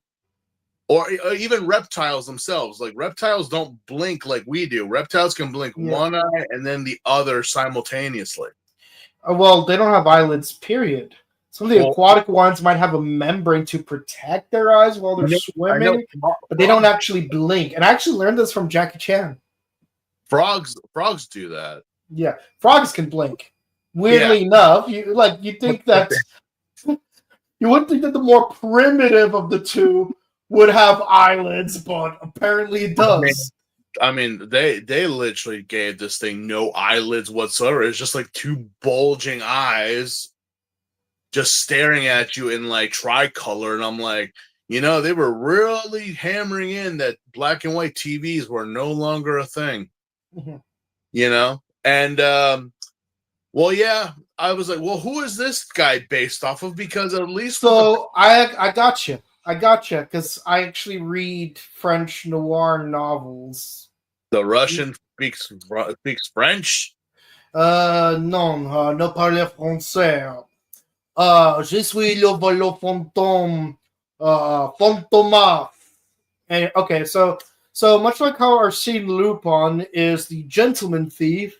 or even reptiles themselves. Like reptiles don't blink like we do. Reptiles can blink Yeah. one eye and then the other simultaneously. Well, they don't have eyelids, period. Some of the Well, aquatic ones might have a membrane to protect their eyes while they're I know swimming, but they don't actually blink. And I actually learned this from Jackie Chan. frogs do that. Yeah, frogs can blink. Yeah, Weirdly enough, you think that you wouldn't think that the more primitive of the two would have eyelids, but apparently it does. I mean, they literally gave this thing no eyelids whatsoever. It's just like two bulging eyes just staring at you in like tricolor. And I'm like, they were really hammering in that black and white TVs were no longer a thing. Mhm. And well, yeah, I was like, well, who is this guy based off of? Because at least So I got you. I got you because I actually read French noir novels. the Russian speaks French. Non, ne parle français. Je suis le volant fantôme, fantôma. And okay, so much like how Arsène Lupin is the gentleman thief,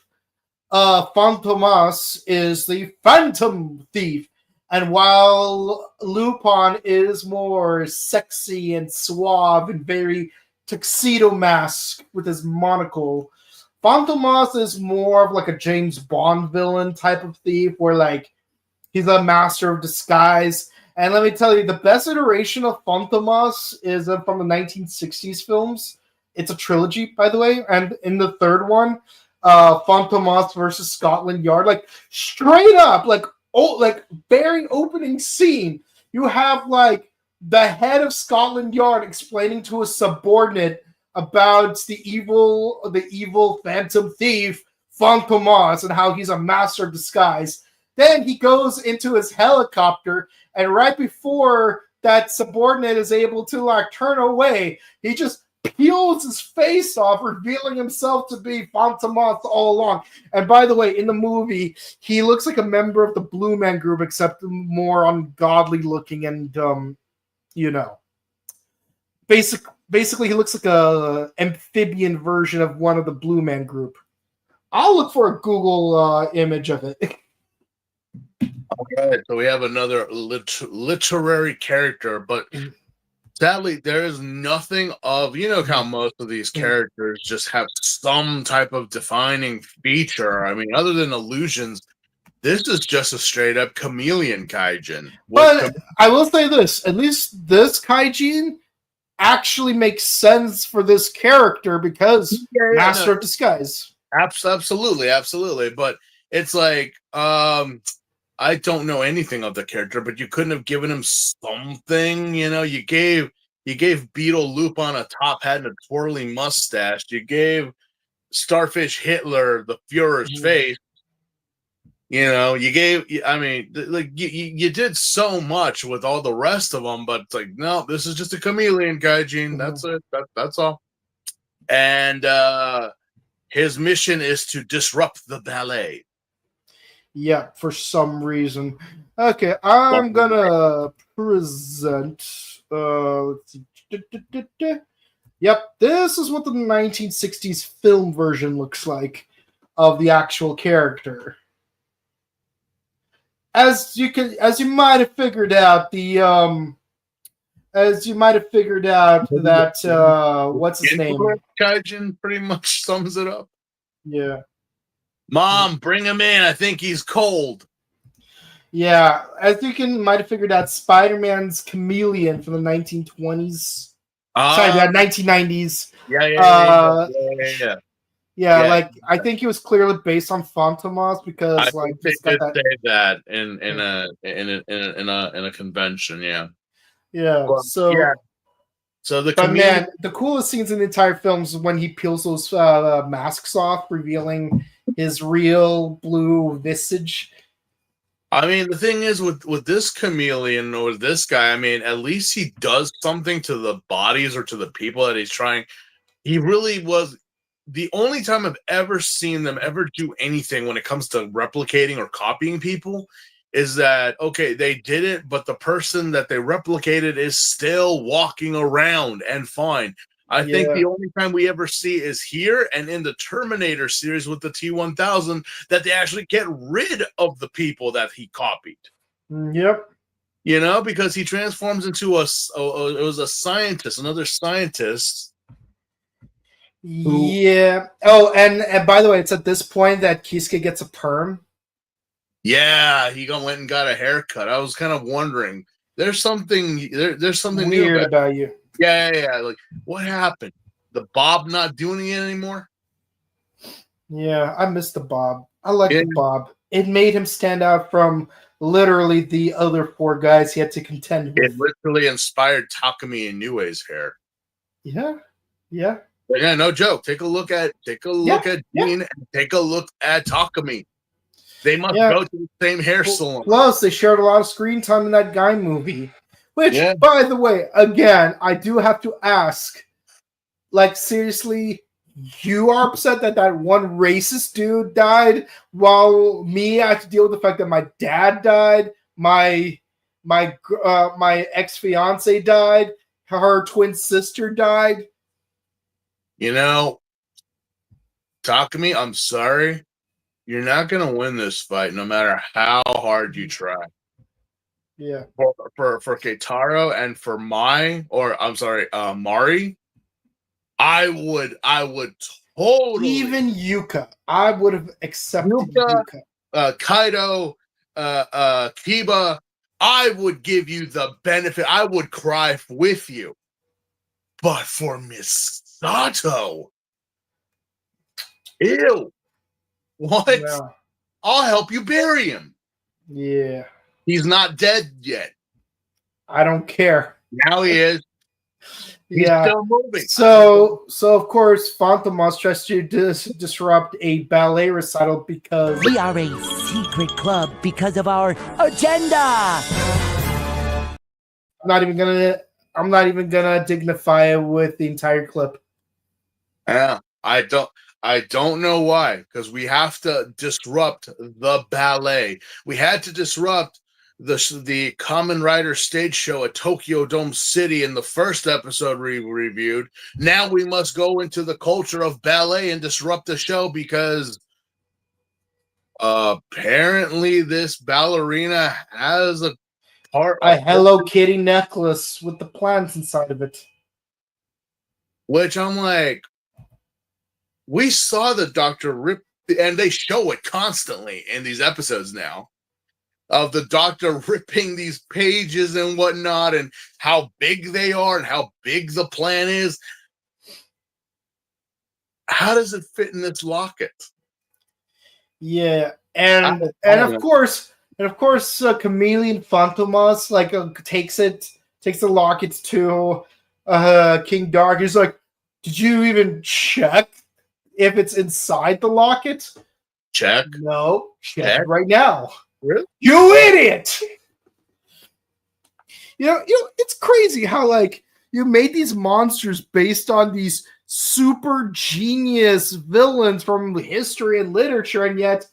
Fantomas is the phantom thief. And while Lupin is more sexy and suave and very tuxedo mask with his monocle, Fantomas is more of like a James Bond villain type of thief where like he's a master of disguise. And let me tell you, the best iteration of Fantomas is from the 1960s films. It's a trilogy, by the way. And in the third one, Fantomas versus Scotland Yard, like straight up, like very opening scene, you have like the head of Scotland Yard explaining to a subordinate about the evil phantom thief Fantomas and how he's a master of disguise. Then he goes into his helicopter, and right before that subordinate is able to like turn away, he just peels his face off, revealing himself to be Fantomas all along. And by the way, in the movie, he looks like a member of the Blue Man Group, except more ungodly looking and basically he looks like a amphibian version of one of the Blue Man Group. I'll look for a Google image of it. All right, so we have another literary character, but sadly, there is nothing of how most of these characters just have some type of defining feature. I mean, other than illusions, this is just a straight up chameleon kaijin. But I will say this: at least this kaijin actually makes sense for this character because Master of Disguise. Absolutely. But it's like, I don't know anything of the character, but you couldn't have given him something. You gave Beetle Lupin a top hat and a twirling mustache. You gave Starfish Hitler the Fuhrer's face. You gave. I mean, like you did so much with all the rest of them, but it's like, no, this is just a chameleon kaijin. That's it. That's all. And his mission is to disrupt the ballet. Yeah, for some reason. Okay, I'm gonna present. Let's see. Yep, this is what the 1960s film version looks like of the actual character. As you might have figured out, that what's his name? Kaijin pretty much sums it up. Yeah. Mom, bring him in. I think he's cold. Yeah, as you might have figured out, Spider-Man's chameleon from the 1920s. Sorry, 1990s. Yeah, like I think he was clearly based on Fantomas because I like they he's got did say that in a convention. Yeah. Well, so the man, the coolest scenes in the entire film is when he peels those masks off, revealing his real blue visage. I mean, the thing is with this chameleon or with this guy, I mean, at least he does something to the bodies or to the people that he's trying. He really was. the only time I've ever seen them ever do anything when it comes to replicating or copying people is that, okay, they did it, but the person that they replicated is still walking around and fine. I think the only time we ever see is here and in the Terminator series with the T-1000 that they actually get rid of the people that he copied. Yep. You know, because he transforms into it was a scientist, another scientist. Yeah. Oh, and by the way, it's at this point that Kisuke gets a perm. Yeah, he went and got a haircut. I was kind of wondering, there's something Weird new about you. Yeah. Like, what happened? The Bob not doing it anymore? Yeah, I miss the Bob. I like the Bob. It made him stand out from literally the other 4 guys he had to contend with. It literally inspired Takumi Inoue's hair. Yeah. But yeah, no joke. Take a look at Dean and take a look at Takumi. They must go to the same hair salon. Plus, they shared a lot of screen time in that Guy movie. Which, by the way, again, I do have to ask, like, seriously, you are upset that that one racist dude died, while me, I have to deal with the fact that my dad died, my ex-fiance died, her twin sister died. You know, Takumi, I'm sorry. You're not going to win this fight no matter how hard you try. Yeah. For Keitaro and for Mari, I would totally, even Yuka. I would have accepted Yuka. Kaido, Kiba, I would give you the benefit. I would cry with you. But for Misato, ew. What? Yeah. I'll help you bury him. Yeah. He's not dead yet. I don't care. Now he is. He's still moving. So of course, Fantomas tries to disrupt a ballet recital because we are a secret club because of our agenda. I'm not even gonna dignify it with the entire clip. Yeah, I don't know why, because we have to disrupt the ballet. We had to disrupt the Kamen Rider stage show at Tokyo Dome City in the first episode we reviewed. Now we must go into the culture of ballet and disrupt the show because apparently this ballerina has a Hello Kitty necklace with the plants inside of it. Which I'm like, we saw the doctor rip, and they show it constantly in these episodes now, of the doctor ripping these pages and whatnot, and how big they are and how big the plan is. How does it fit in this locket? Yeah, and of course, Chameleon Fantomas takes the lockets to King Dark. He's like, "Did you even check if it's inside the locket?" Check. No, check right now. Really? You idiot! You know, it's crazy how you made these monsters based on these super genius villains from history and literature, and yet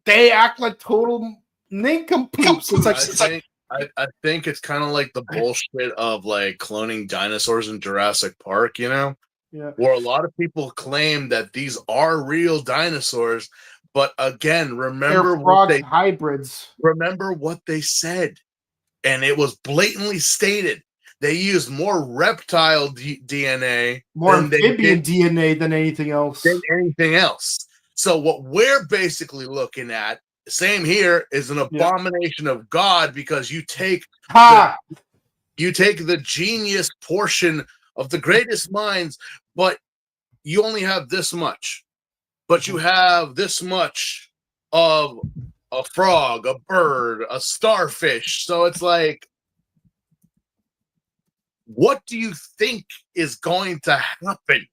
they act like total nincompoops. I think it's kind of like the bullshit of cloning dinosaurs in Jurassic Park, you know? Yeah. Where a lot of people claim that these are real dinosaurs, but again, remember hybrids. Remember what they said, and it was blatantly stated. They used more reptile DNA, more amphibian DNA than anything else. So what we're basically looking at, same here, is an abomination of God, because you take the genius portion of the greatest minds, but you only have this much. But you have this much of a frog, a bird, a starfish. So it's like, what do you think is going to happen?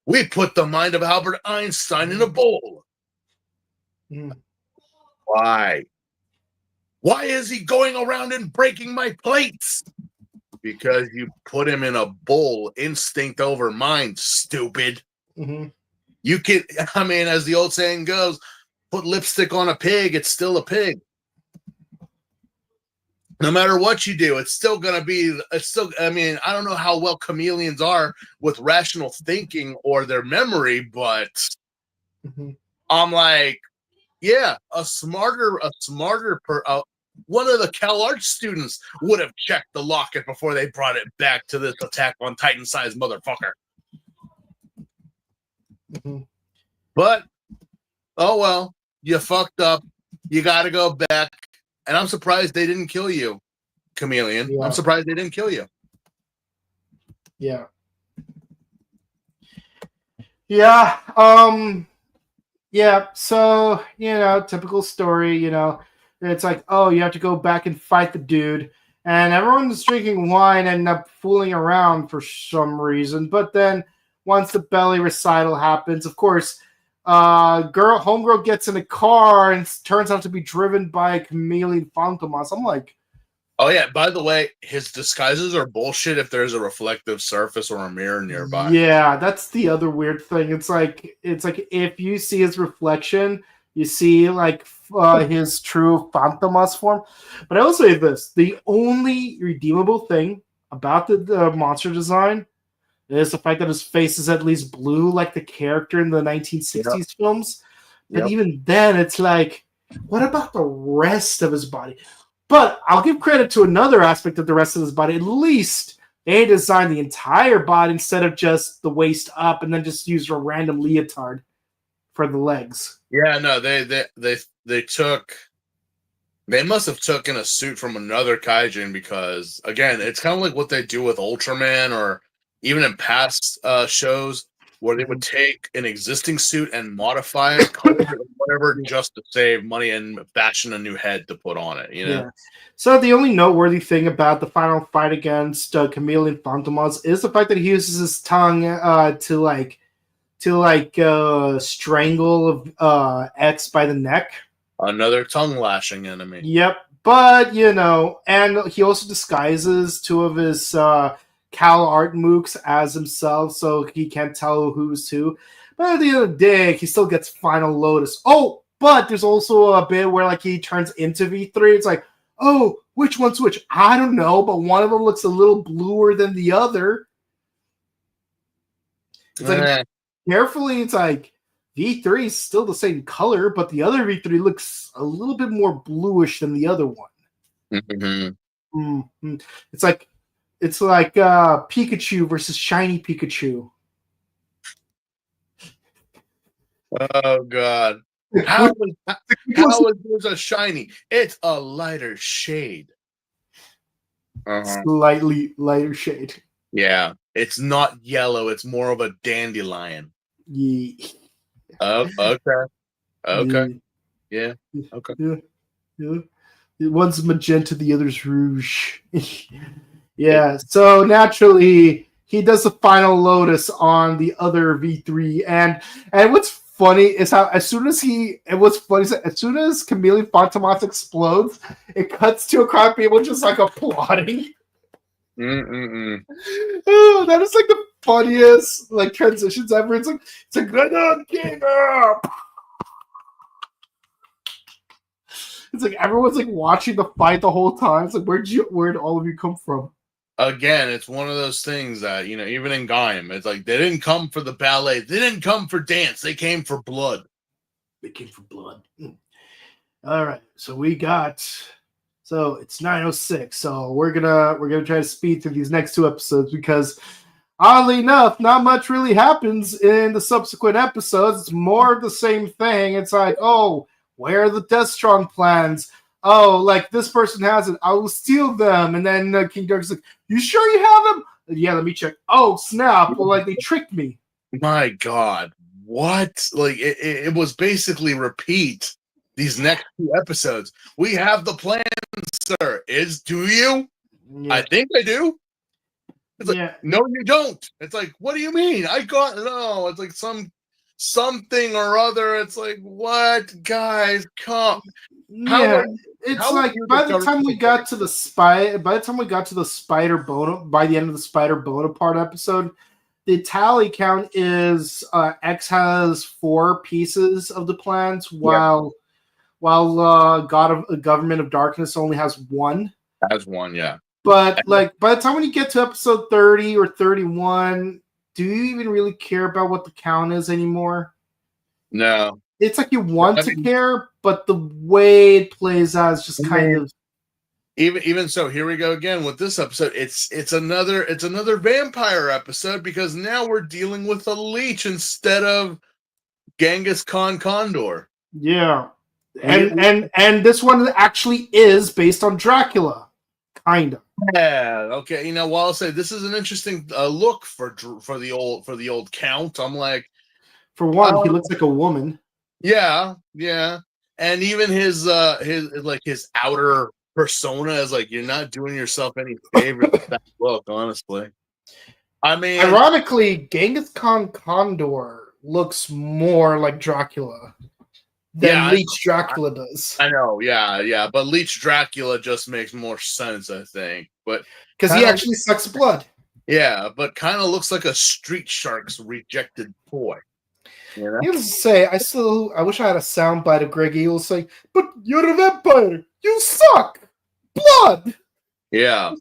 We put the mind of Albert Einstein in a bowl. Why? Why is he going around and breaking my plates? Because you put him in a bowl. Instinct over mind, stupid. Mm-hmm. You can, I mean, as the old saying goes, put lipstick on a pig, it's still a pig. No matter what you do, it's still going to be, I mean, I don't know how well chameleons are with rational thinking or their memory, but I'm like, yeah, one of the CalArts students would have checked the locket before they brought it back to this Attack on Titan sized motherfucker. But, oh well, you fucked up. You got to go back. And I'm surprised they didn't kill you, Chameleon. Yeah. I'm surprised they didn't kill you. Yeah. Yeah. Yeah. So, typical story, it's like, oh, you have to go back and fight the dude. And everyone's drinking wine and up fooling around for some reason. But then once the belly recital happens, of course, homegirl gets in a car and turns out to be driven by a chameleon Fantomas. I'm like, oh yeah, by the way, his disguises are bullshit if there's a reflective surface or a mirror nearby. Yeah, that's the other weird thing. It's like if you see his reflection, you see like his true Fantomas form. But I will say this, the only redeemable thing about the monster design is the fact that his face is at least blue, like the character in the 1960s films. But even then, it's like, what about the rest of his body? But I'll give credit to another aspect of the rest of his body. At least they designed the entire body instead of just the waist up and then just used a random leotard for the legs. Yeah, no, they must have taken a suit from another kaijin because, again, it's kind of like what they do with Ultraman or even in past shows where they would take an existing suit and modify it, color it, whatever, just to save money and fashion a new head to put on it. Yeah. So the only noteworthy thing about the final fight against Chameleon Fantomas is the fact that he uses his tongue to strangle X by the neck. Another tongue lashing enemy. Yep. But and he also disguises two of his CalArt mooks as himself, so he can't tell who's who. But at the end of the day, he still gets Final Lotus. Oh, but there's also a bit where he turns into V3. It's like, oh, which one's which? I don't know, but one of them looks a little bluer than the other. It's like, carefully, it's like V3 is still the same color, but the other V3 looks a little bit more bluish than the other one. Mm-hmm. It's like Pikachu versus shiny Pikachu. Oh God! How is yours a shiny? It's a lighter shade. Slightly lighter shade. Yeah, it's not yellow. It's more of a dandelion. Yeah. Oh, okay. Yeah. Okay. Yeah. One's magenta, the other's rouge. Yeah, so naturally he does the Final Lotus on the other V3, and what's funny is how as soon as Chameleon Fantomas explodes, it cuts to a crowd of people just applauding. Oh, that is the funniest transitions ever. It's a good king up. It's everyone's watching the fight the whole time. It's where'd all of you come from? Again, it's one of those things that, even in Gaim, it's they didn't come for the ballet. They didn't come for dance. They came for blood. They came for blood. All right. So it's 9:06. So we're gonna try to speed through these next two episodes because oddly enough, not much really happens in the subsequent episodes. It's more of the same thing. It's oh, where are the Death Strong plans? Oh, this person has it. I will steal them. And then King Dark's you sure you have them? Yeah, let me check. Oh, snap. Well, they tricked me. My God. What? It was basically repeat these next two episodes. We have the plan, sir. Do you? Yeah. I think I do. It's no, you don't. It's what do you mean? No. It's something or other. It's what? Guys, come. Yeah. By the time we got to the Spider Bonaparte episode, the tally count is X has 4 pieces of the plans, while Government of Darkness only has 1. As one, yeah. But like by the time when you get to episode 30 or 31, do you even really care about what the count is anymore? No. It's like you want to care, but the way it plays out is just kind of. Even so, here we go again with this episode. It's another vampire episode because now we're dealing with a leech instead of Genghis Khan Condor. Yeah, and this one actually is based on Dracula, kind of. Yeah. Okay. While I'll say this is an interesting look for the old Count. I'm like, for one, he looks like a woman. Yeah, yeah, and even his outer persona is like, you're not doing yourself any favors with that look, honestly. I mean, ironically, Genghis Khan Condor looks more like Dracula than Leech Dracula does. I know, yeah, but Leech Dracula just makes more sense, I think, but because he actually sucks blood. Yeah, but kind of looks like a Street Sharks rejected toy. You know? He was to say, I wish I had a soundbite of Greg Eagle saying, "But you're a vampire. You suck blood." Yeah.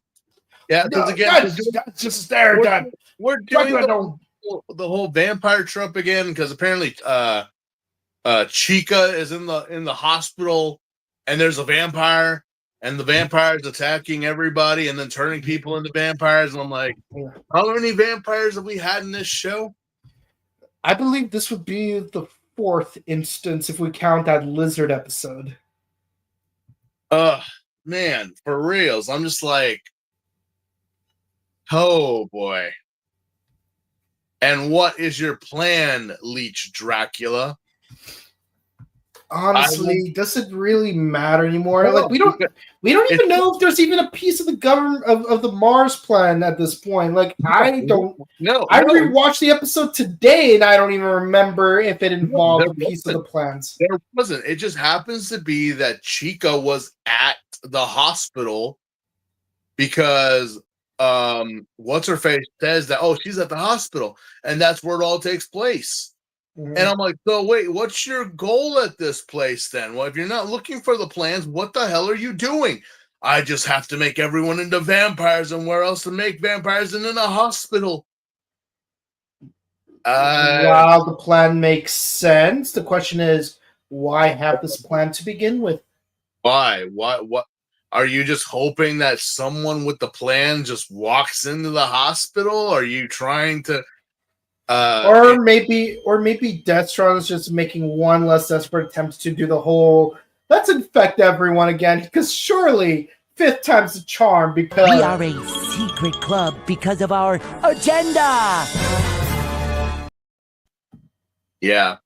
Because again, just there. We're doing the whole vampire trope again because apparently, Chica is in the hospital, and there's a vampire, and the vampire's attacking everybody, and then turning people into vampires. And I'm like, how many vampires have we had in this show? I believe this would be the 4th instance if we count that lizard episode. Man, for reals. I'm just like, oh boy. And what is your plan, Leech Dracula? Honestly, does it really matter anymore? Like we don't even know if there's even a piece of the government of the Mars plan at this point. Like I rewatched the episode today and I don't even remember if it involved a piece of the plans. There wasn't. It just happens to be that Chica was at the hospital because what's her face says that she's at the hospital, and that's where it all takes place. Mm-hmm. And I'm like, so wait, what's your goal at this place then? Well, if you're not looking for the plans, what the hell are you doing? I just have to make everyone into vampires, and where else to make vampires than in a hospital? While the plan makes sense, the question is, why have this plan to begin with? Why? What? Are you just hoping that someone with the plan just walks into the hospital? Are you trying to or maybe Deathstrike is just making one less desperate attempt to do the whole let's infect everyone again, because surely 5th time's the charm, because we are a secret club because of our agenda. Yeah.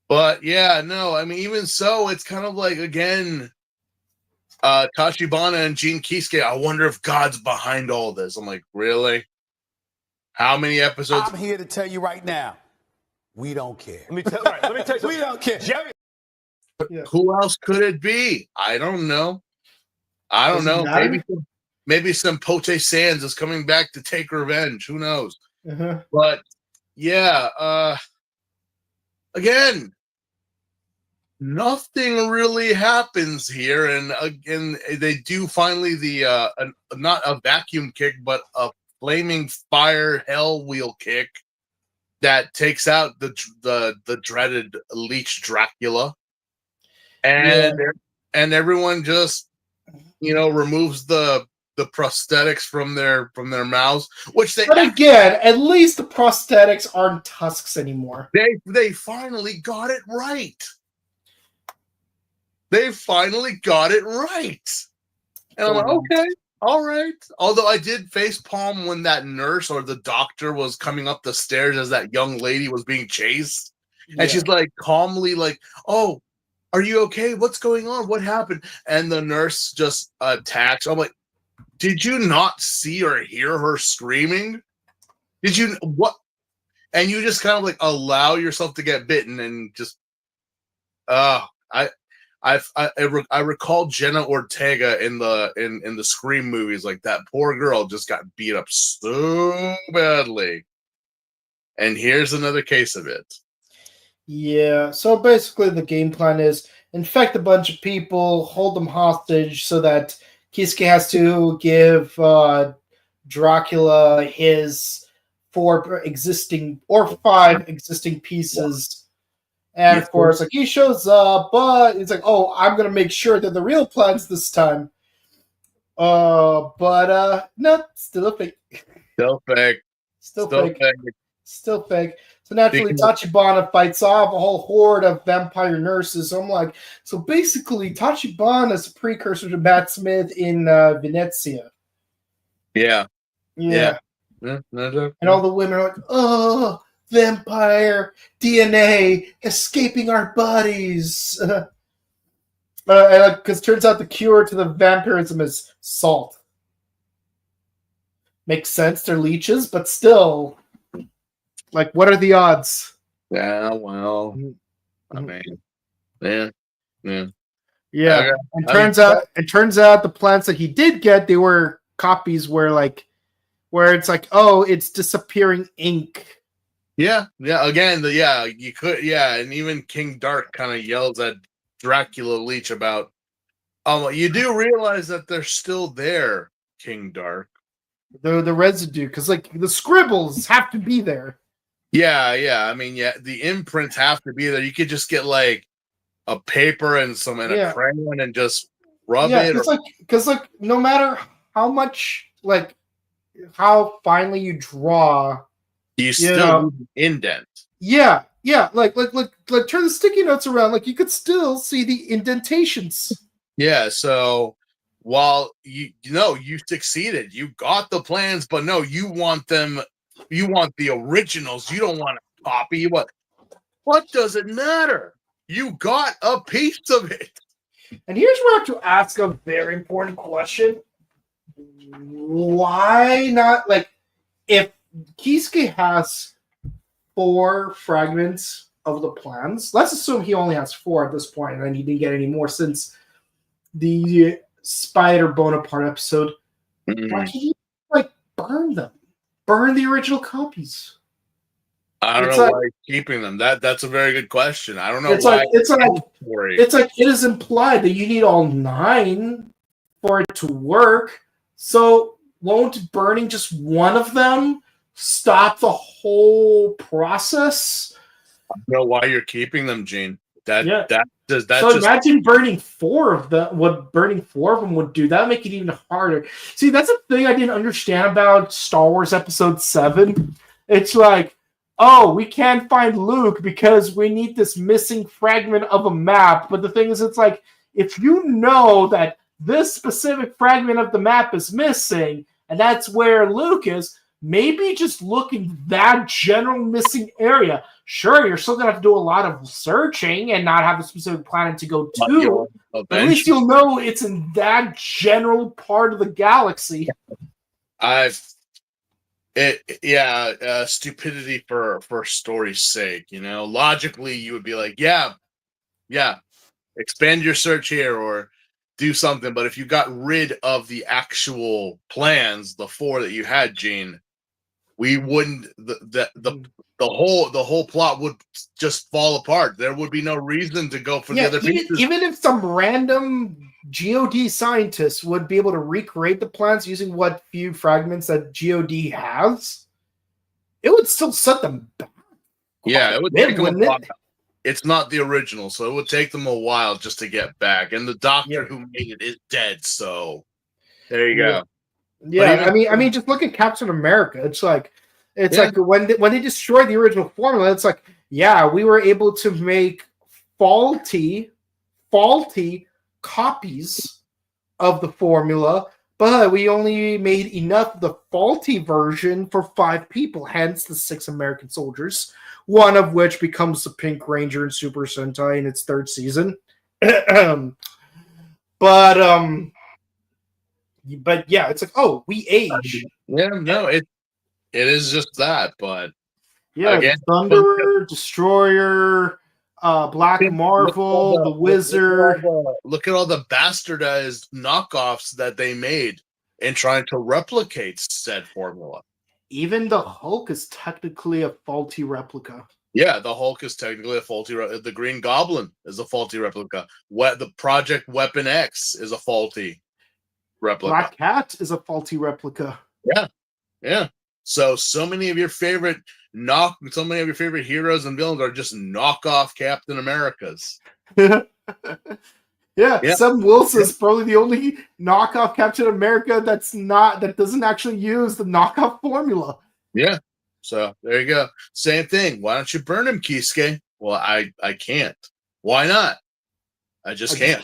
But yeah, no, I mean, even so, it's kind of like, again, Tachibana and Gene Kisuke, I wonder if God's behind all this. I'm like, really? How many episodes? I'm here to tell you right now, we don't care. Let me tell you, we don't care. Jerry. Who else could it be? I don't know. Maybe some Pote Sands is coming back to take revenge. Who knows? Uh-huh. But yeah, again, nothing really happens here, and again, they do finally not a vacuum kick, but a flaming fire hell wheel kick that takes out the dreaded Leech Dracula, and everyone just removes the prosthetics from their mouths, which they. But again, at least the prosthetics aren't tusks anymore. They finally got it right. They finally got it right, and I'm like, okay. All right. Although I did facepalm when that nurse or the doctor was coming up the stairs as that young lady was being chased. And she's like calmly like, "Oh, are you okay? What's going on? What happened?" And the nurse just attacks. I'm like, did you not see or hear her screaming? Did you what? And you just kind of like allow yourself to get bitten and just I I recall Jenna Ortega in the Scream movies, like that poor girl just got beat up so badly. And here's another case of it. Yeah, so basically the game plan is infect a bunch of people, hold them hostage so that Kisuke has to give Dracula his 5 existing pieces. And of course, like he shows up, but it's like, oh, I'm gonna make sure they're the real plans this time. But no, still a fake. Still fake. Still fake. Still fake. So naturally, Tachibana fights off a whole horde of vampire nurses. So I'm like, so basically, Tachibana is a precursor to Matt Smith in Venezia. Yeah. And all the women are like, oh, vampire DNA escaping our bodies. Because turns out the cure to the vampirism is salt. Makes sense, they're leeches, but still, like, what are the odds? Yeah, well, I mean, yeah. Okay. And it turns out the plants that he did get, they were copies where it's like, oh, it's disappearing ink. Yeah. Again, you could, and even King Dark kind of yells at Dracula Leech about, you do realize that they're still there, King Dark. The residue, because like the scribbles have to be there. Yeah. I mean, the imprints have to be there. You could just get like a paper and a crayon and just rub it. Because no matter how much, like, how finely you draw, you still need an indent. Yeah. Like turn the sticky notes around, like you could still see the indentations. Yeah. So while you succeeded, you got the plans, but no, you want them. You want the originals. You don't want a copy. What does it matter? You got a piece of it. And here's where I have to ask a very important question. Why not, like, if Kisuke has 4 fragments of the plans, let's assume he only has 4 at this point, and he didn't get any more since the Spider Bonaparte episode. Why can't he, like, burn them? Burn the original copies. I don't know why he's keeping them. That's a very good question. I don't know why. It's like it is implied that you need all 9 for it to work. So won't burning just one of them stop the whole process? I don't know why you're keeping them, Gene. Imagine burning 4 of them. What burning 4 of them would do, that would make it even harder. See, that's a thing I didn't understand about Star Wars Episode 7. It's like, oh, we can't find Luke because we need this missing fragment of a map. But the thing is, it's like, if you know that this specific fragment of the map is missing, and that's where Luke is, maybe just look in that general missing area. Sure, you're still going to have to do a lot of searching and not have a specific planet to go to. But at least you'll know it's in that general part of the galaxy. Stupidity for story's sake. Logically, you would be like, yeah, expand your search here or do something. But if you got rid of the actual plans, the 4 that you had, Gene, we wouldn't. The whole plot would just fall apart. There would be no reason to go for the other pieces. Even if some random GOD scientist would be able to recreate the plans using what few fragments that GOD has, it would still set them back. Yeah, it would take them a while. It's not the original, so it would take them a while just to get back. And the doctor who made it is dead, so there you go. Yeah, I mean, just look at Captain America. It's like when they destroyed the original formula, it's like, yeah, we were able to make faulty copies of the formula, but we only made enough of the faulty version for 5 people, hence the 6 American soldiers, one of which becomes the Pink Ranger in Super Sentai in its 3rd season. But yeah, it's like, oh, we age. Yeah, no, it is just that, but yeah, again, Thunderer, Destroyer, Black Marvel, the Wizard. Look at all the bastardized knockoffs that they made in trying to replicate said formula. Even the Hulk is technically a faulty replica. Yeah, the Hulk is technically a faulty. The Green Goblin is a faulty replica. The Project Weapon X is a faulty replica. Black Cat is a faulty replica. Yeah. So many of your favorite heroes and villains are just knockoff Captain Americas. Yeah, Sam Wilson is probably the only knockoff Captain America that doesn't actually use the knockoff formula. Yeah. So there you go. Same thing. Why don't you burn him, Kisuke? Well, I can't. Why not? I just can't.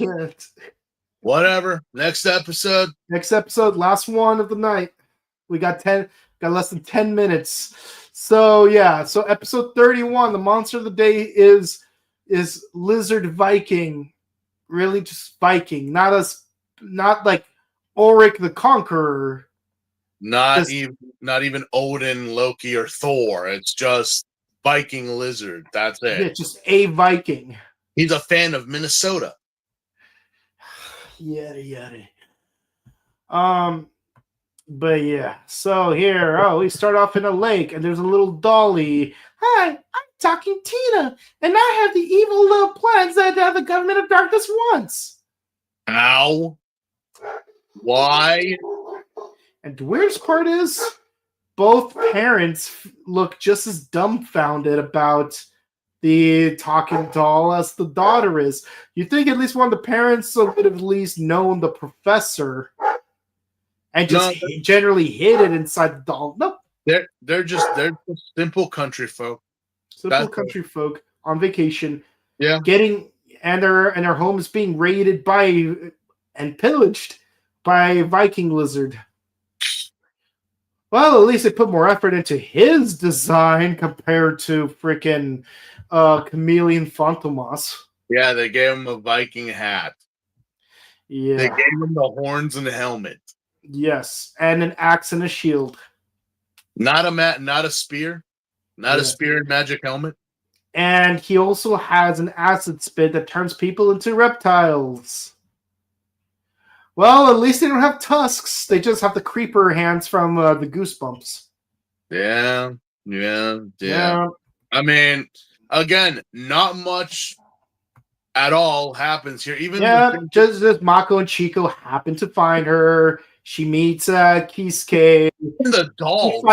Whatever. Next episode. Last one of the night. We got less than 10 minutes. So yeah, so episode 31, the monster of the day is Lizard Viking. Really just Viking, not like Ulrich the Conqueror. Not even Odin, Loki, or Thor. It's just Viking Lizard. That's it. Yeah, just a Viking. He's a fan of Minnesota. Yada. But yeah, so here, we start off in a lake, and there's a little dolly. Hi, I'm talking Tina, and I have the evil little plans that the government of darkness wants. Ow. Why? And the weirdest part is, both parents look just as dumbfounded about the talking doll as the daughter is. You think at least one of the parents would have at least known the professor and just generally hid it inside the doll. Nope. They're just simple country folk. Country folk on vacation. Yeah. And their home is being raided and pillaged by Viking Lizard. Well, at least they put more effort into his design compared to freaking Chameleon Fantomas. Yeah, they gave him a Viking hat. Yeah. They gave him the horns and the helmet. Yes, and an axe and a shield. Not a spear. Not a spear and magic helmet. And he also has an acid spit that turns people into reptiles. Well, at least they don't have tusks. They just have the creeper hands from the Goosebumps. Yeah. I mean, again, not much at all happens here. Just Mako and Chico happen to find her. She meets Kisuke. The doll.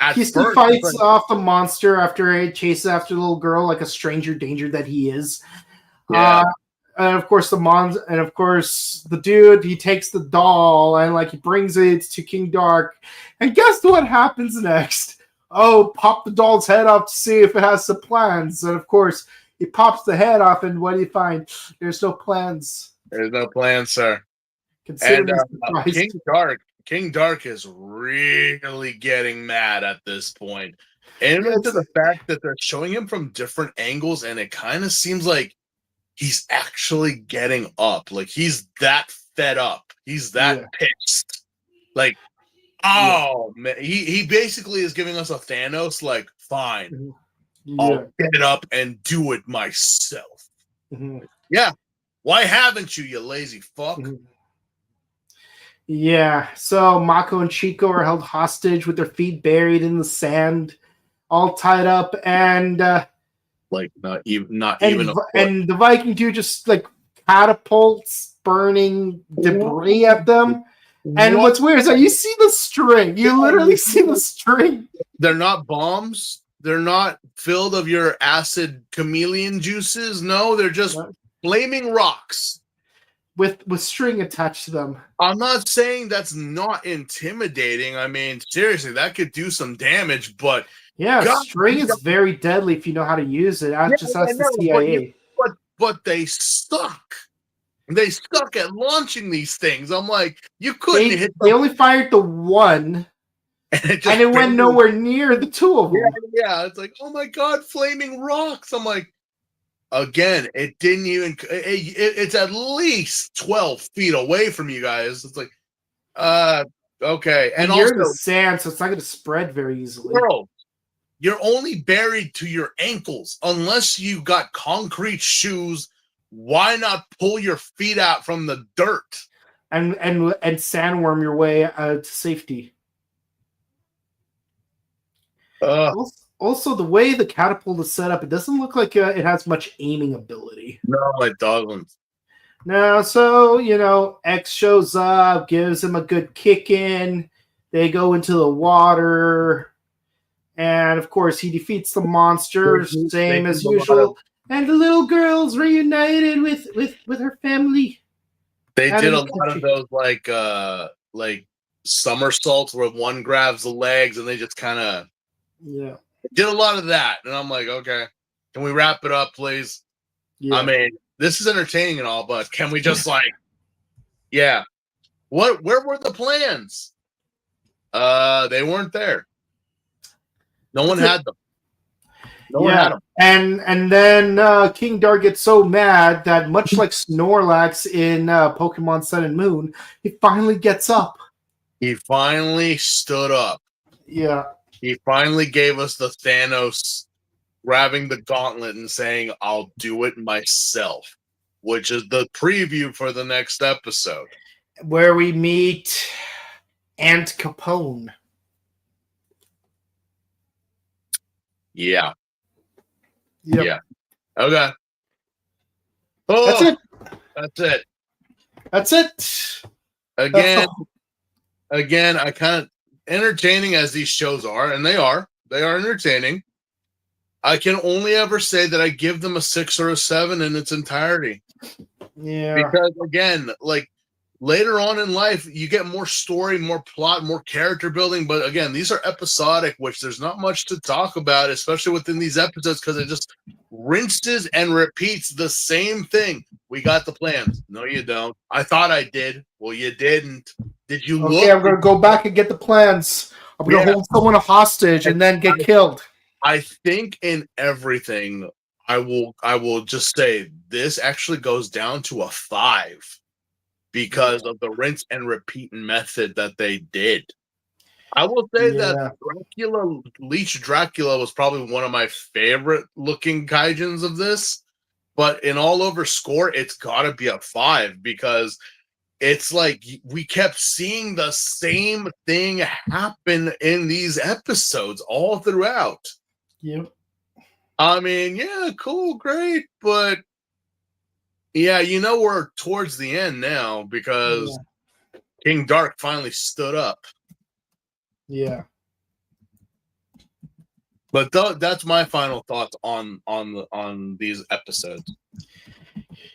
Kisuke fights off the monster after it chases after the little girl like a stranger danger that he is. Yeah. And of course the dude, he takes the doll and he brings it to King Dark. And guess what happens next? Oh, pop the doll's head off to see if it has some plans. And of course, he pops the head off, and what do you find? There's no plans. There's no plans, sir. And King Dark is really getting mad at this point. And to the fact that they're showing him from different angles, and it kind of seems like he's actually getting up. Like he's that fed up. He's that pissed. Man. He basically is giving us a Thanos, fine. I'll get up and do it myself. Mm-hmm. Yeah. Why haven't you lazy fuck? Mm-hmm. Yeah, so Mako and Chico are held hostage with their feet buried in the sand, all tied up, and not even and the Viking dude just catapults burning debris at them. And what's weird is that you see the string. You literally see the string. They're not bombs. They're not filled of your acid chameleon juices. No, they're just flaming rocks. With string attached to them. I'm not saying that's not intimidating. I mean, seriously, that could do some damage, but string is very deadly if you know how to use it. Just ask the CIA. But they suck. They suck at launching these things. I'm like, you couldn't hit them. They only fired the one, and it went nowhere near the two of them. Yeah, it's like, oh my god, flaming rocks. I'm like, again, it didn't even. It's at least 12 feet away from you guys. It's like, okay, and you're also in the sand, so it's not going to spread very easily. you're only buried to your ankles. Unless you got concrete shoes, why not pull your feet out from the dirt? And sandworm your way to safety. Also, the way the catapult is set up, it doesn't look like it has much aiming ability. No, it doesn't. No, so, X shows up, gives him a good kick in. They go into the water. And, of course, he defeats the monsters, same as usual. And the little girl's reunited with her family. They did a lot of those, like somersaults where one grabs the legs and they just kind of... Yeah. Did a lot of that, and I'm like, okay, can we wrap it up, please? Yeah. I mean, this is entertaining and all, but can we just where were the plans? They weren't there. No one had them. No one had them. And then King Dar gets so mad that, much like Snorlax in Pokemon Sun and Moon, he finally gets up. He finally stood up. Yeah. He finally gave us the Thanos grabbing the gauntlet and saying, I'll do it myself, which is the preview for the next episode. Where we meet Aunt Capone. Yeah. Yep. Yeah. Okay. Oh, that's it. That's it. Again, I kind of... entertaining as these shows are, and they are entertaining. I can only ever say that I give them a 6 or a 7 in its entirety. Yeah. Because again, like later on in life, you get more story, more plot, more character building. But again, these are episodic, which there's not much to talk about, especially within these episodes, because it just rinses and repeats the same thing. We got the plans. No, you don't. I thought I did. Well, you didn't. Did you look? Okay, I'm going to go back and get the plans. I'm going to hold someone hostage and then get killed. I think in everything, I will just say this actually goes down to a 5 because of the rinse and repeat method that they did. I will say that Leech Dracula was probably one of my favorite looking kaijins of this, but in all over score, it's got to be a 5 because it's like we kept seeing the same thing happen in these episodes all throughout. Yep. I mean, yeah, cool, great, but yeah, we're towards the end now because King Dark finally stood up. Yeah. But that's my final thoughts on these episodes.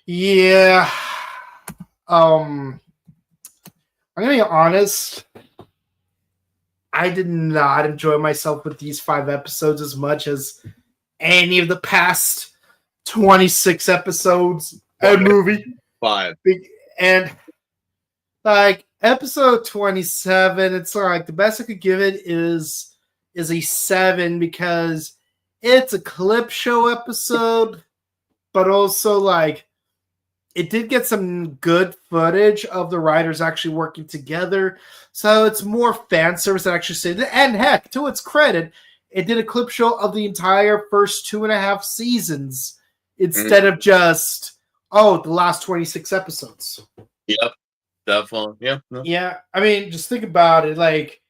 Yeah. I'm gonna be honest. I did not enjoy myself with these 5 episodes as much as any of the past 26 episodes of movie. 5. And like episode 27, it's like the best I could give it is a 7 because it's a clip show episode, but also like it did get some good footage of the writers actually working together. So it's more fan service that actually said, and heck, to its credit, it did a clip show of the entire first 2.5 seasons instead of just, the last 26 episodes. Yep, definitely. Yeah. Yeah, I mean, just think about it. Like,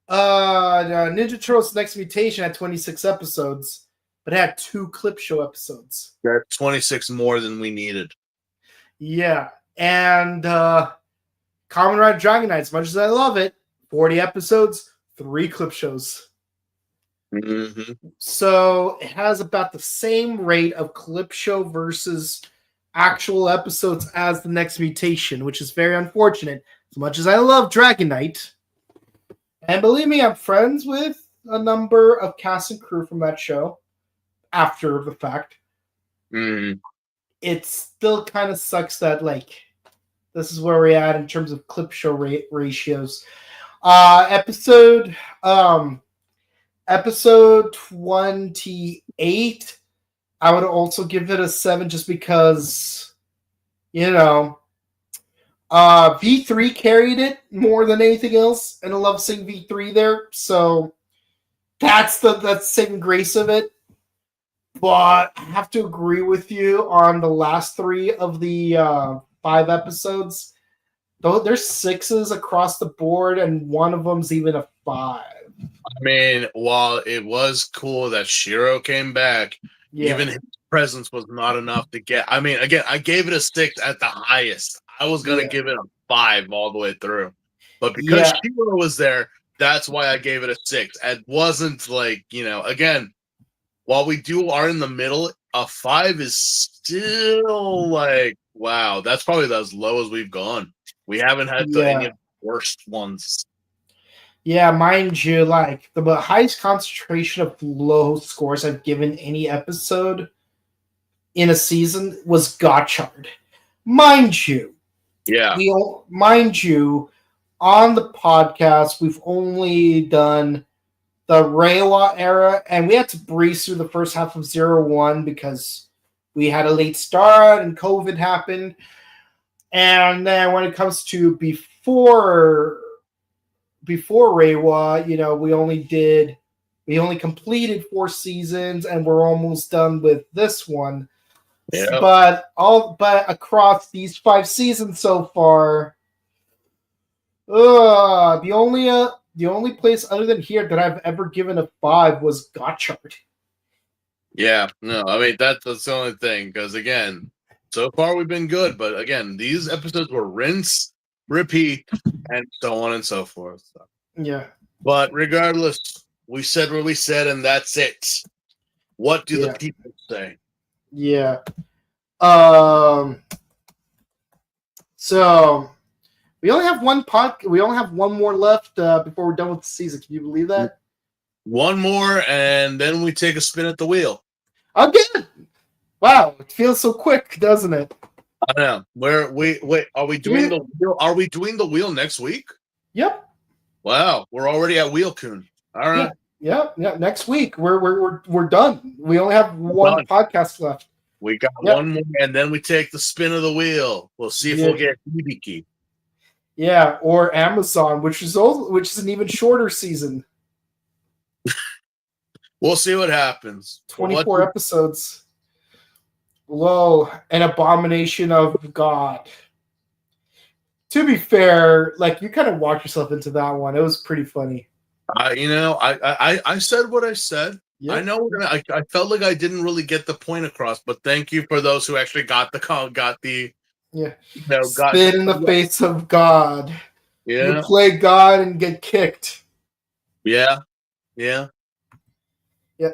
Ninja Turtles Next Mutation had 26 episodes, but it had 2 clip show episodes. That's 26 more than we needed. Yeah, and Kamen Rider Dragon Knight, as much as I love it, 40 episodes, 3 clip shows. Mm-hmm. So it has about the same rate of clip show versus actual episodes as the Next Mutation, which is very unfortunate. As much as I love Dragon Knight, and believe me, I'm friends with a number of cast and crew from that show after the fact. Mm. It still kind of sucks that, like, this is where we're at in terms of clip show ratios. Episode 28, I would also give it a 7 just because, V3 carried it more than anything else, and I love seeing V3 there. So, that's the saving grace of it. But I have to agree with you on the last 3 of the 5 episodes. Though there's 6s across the board, and one of them's even a 5. I mean, while it was cool that Shiro came back, even his presence was not enough to get. I mean, again, I gave it a 6 at the highest. I was gonna give it a 5 all the way through, but because Shiro was there, that's why I gave it a 6. It wasn't like, again, while we are in the middle, a 5 is still like, wow, that's probably as low as we've gone. We haven't had any of the worst ones. Yeah, mind you, like the highest concentration of low scores I've given any episode in a season was Gotchard. Mind you, on the podcast, we've only done the Reiwa era, and we had to breeze through the first half of 01 because we had a late start and COVID happened. And then when it comes to before Reiwa, we only completed 4 seasons, and we're almost done with this one. Yep. But across these 5 seasons so far, the only place other than here that I've ever given a 5 was Gotchard. Yeah, no, I mean that's the only thing, because again, so far we've been good, but again, these episodes were rinse, repeat, and so on and so forth. So. Yeah. But regardless, we said what we said, and that's it. What do the people say? Yeah. So we only have one more left before we're done with the season. Can you believe that? One more, and then we take a spin at the wheel. Again. Wow, it feels so quick, doesn't it? I know. Are we doing the wheel? Are we doing the wheel next week? Yep. Wow, we're already at Wheel Coon. All right. Yeah. Next week we're done. We only have one podcast left. We got one more, and then we take the spin of the wheel. We'll see if we'll get Hibiki. Yeah, or Amazon, which is an even shorter season. We'll see what happens. 24 episodes. Whoa, an abomination of God. To be fair, like you kind of walked yourself into that one. It was pretty funny. I said what I said. Yep. I know I felt like I didn't really get the point across, but thank you for those who actually got the spit in the face of God. Yeah, you play God and get kicked. Yeah.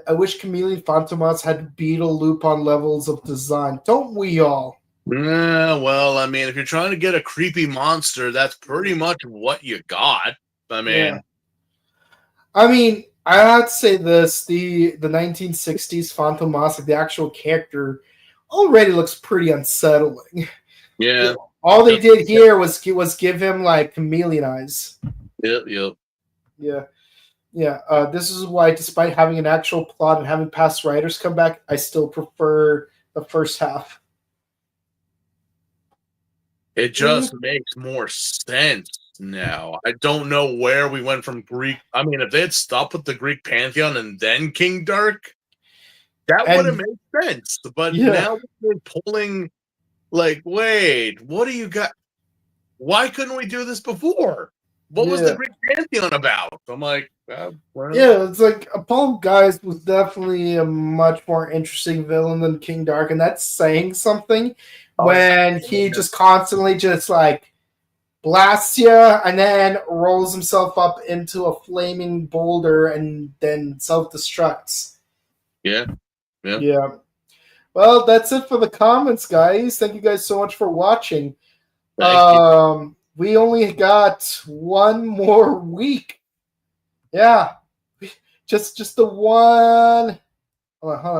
I wish Chameleon Fantomas had Beetle Lupin levels of design. Don't we all? Yeah, well, I mean, if you're trying to get a creepy monster, that's pretty much what you got. I mean, I have to say this: the 1960s Fantomas, like the actual character, already looks pretty unsettling. Yeah. All they did here was give him like chameleon eyes. Yep. Yeah. This is why, despite having an actual plot and having past writers come back, I still prefer the first half. It just makes more sense now. I don't know where we went from Greek. I mean, if they had stopped with the Greek pantheon and then King Dark, that would have made sense. But now we're pulling, like, wait, what do you got? Why couldn't we do this before? What was the Greek pantheon about? I'm like, it's like Apollo Guys was definitely a much more interesting villain than King Dark, and that's saying something when he just constantly just like blasts you and then rolls himself up into a flaming boulder and then self-destructs. Yeah. Well, that's it for the comments, guys. Thank you guys so much for watching. We only got one more week. Yeah. Just the one.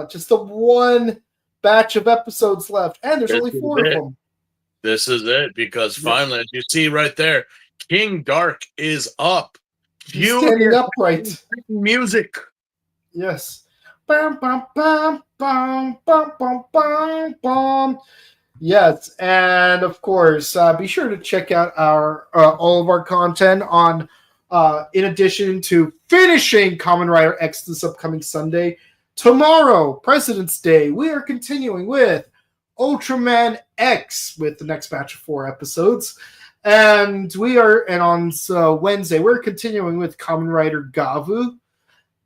Just the one batch of episodes left. And there's only 4 of them. This is it, because finally, as you see right there, King Dark is up. He's standing upright. Music. Yes. Bam, bam, bam, bam, bam, bam, bam, bam. Yes, and of course, be sure to check out our all of our content on In addition to finishing Kamen Rider X this upcoming Sunday, tomorrow, President's Day, we are continuing with Ultraman X with the next batch of 4 episodes. And on Wednesday, we're continuing with Kamen Rider Gavu.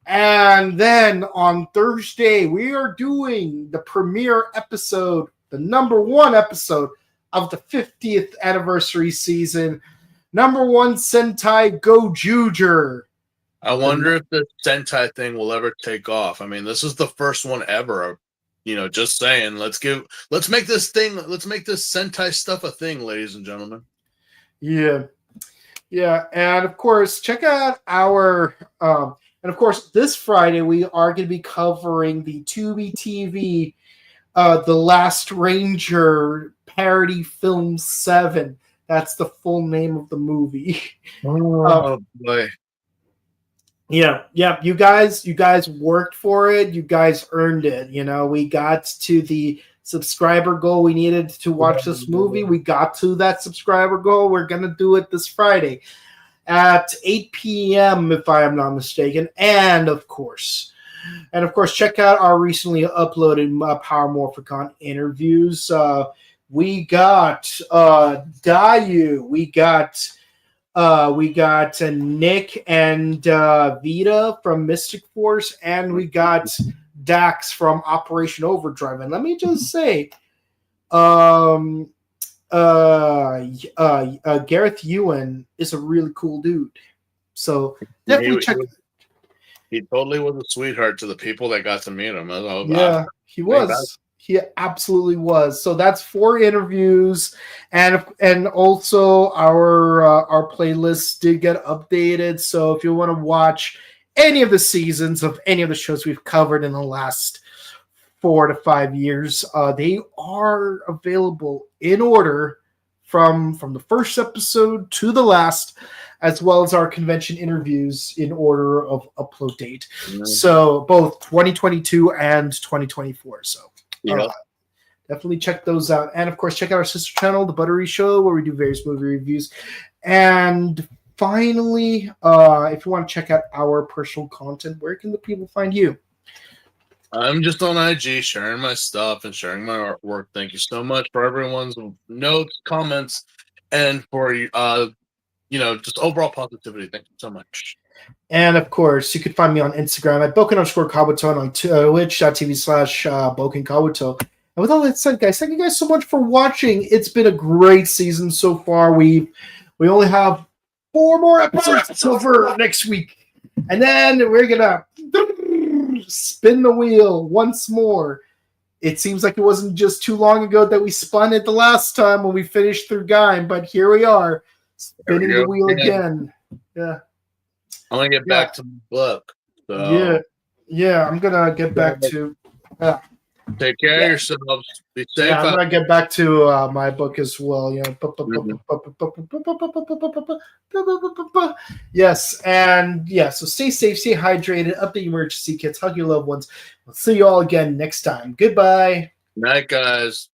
And then on Thursday, we are doing the premiere episode, the number 1 episode of the 50th anniversary season, number 1 Sentai Go Juger. I wonder if the Sentai thing will ever take off. I mean, this is the first one ever. Just saying. Let's make this Sentai stuff a thing, ladies and gentlemen. Yeah. And of course, check out our and of course, this Friday we are going to be covering the Tubi TV The Last Ranger parody film 7. That's the full name of the movie. Oh boy. Yeah. You guys worked for it. You guys earned it. We got to the subscriber goal we needed to watch this movie. We got to that subscriber goal. We're going to do it this Friday at 8 p.m. if I am not mistaken. And of course, check out our recently uploaded Power Morphicon interviews. We got Dayu. We got Nick and Vita from Mystic Force, and we got Dax from Operation Overdrive. And let me just say, Gareth Ewan is a really cool dude. So definitely check. He totally was a sweetheart to the people that got to meet him. He was. He absolutely was. So that's 4 interviews, and also our playlist did get updated. So if you want to watch any of the seasons of any of the shows we've covered in the last 4 to 5 years, they are available in order from the first episode to the last, as well as our convention interviews in order of upload date. Mm-hmm. So both 2022 and 2024. So definitely check those out. And of course, check out our sister channel, The Buttery Show, where we do various movie reviews. And finally, if you want to check out our personal content, where can the people find you? I'm just on IG sharing my stuff and sharing my artwork. Thank you so much for everyone's notes, comments, and for just overall positivity. Thank you so much. And of course, you can find me on Instagram at Boken_Kabuto and on Twitch.tv/BokenKabuto. And with all that said, guys, thank you guys so much for watching. It's been a great season so far. We only have 4 more episodes over next week. And then we're going to spin the wheel once more. It seems like it wasn't just too long ago that we spun it the last time when we finished through Gaim, but here we are, spinning the wheel again. Yeah. I'm going to get back to the book. So. Yeah, I'm going to get back to... Take care of yourselves. Be safe. Yeah, I'm going to get back to my book as well. Yes, and so stay safe, stay hydrated, update your emergency kits, hug your loved ones. We'll see you all again next time. Goodbye. Night, guys.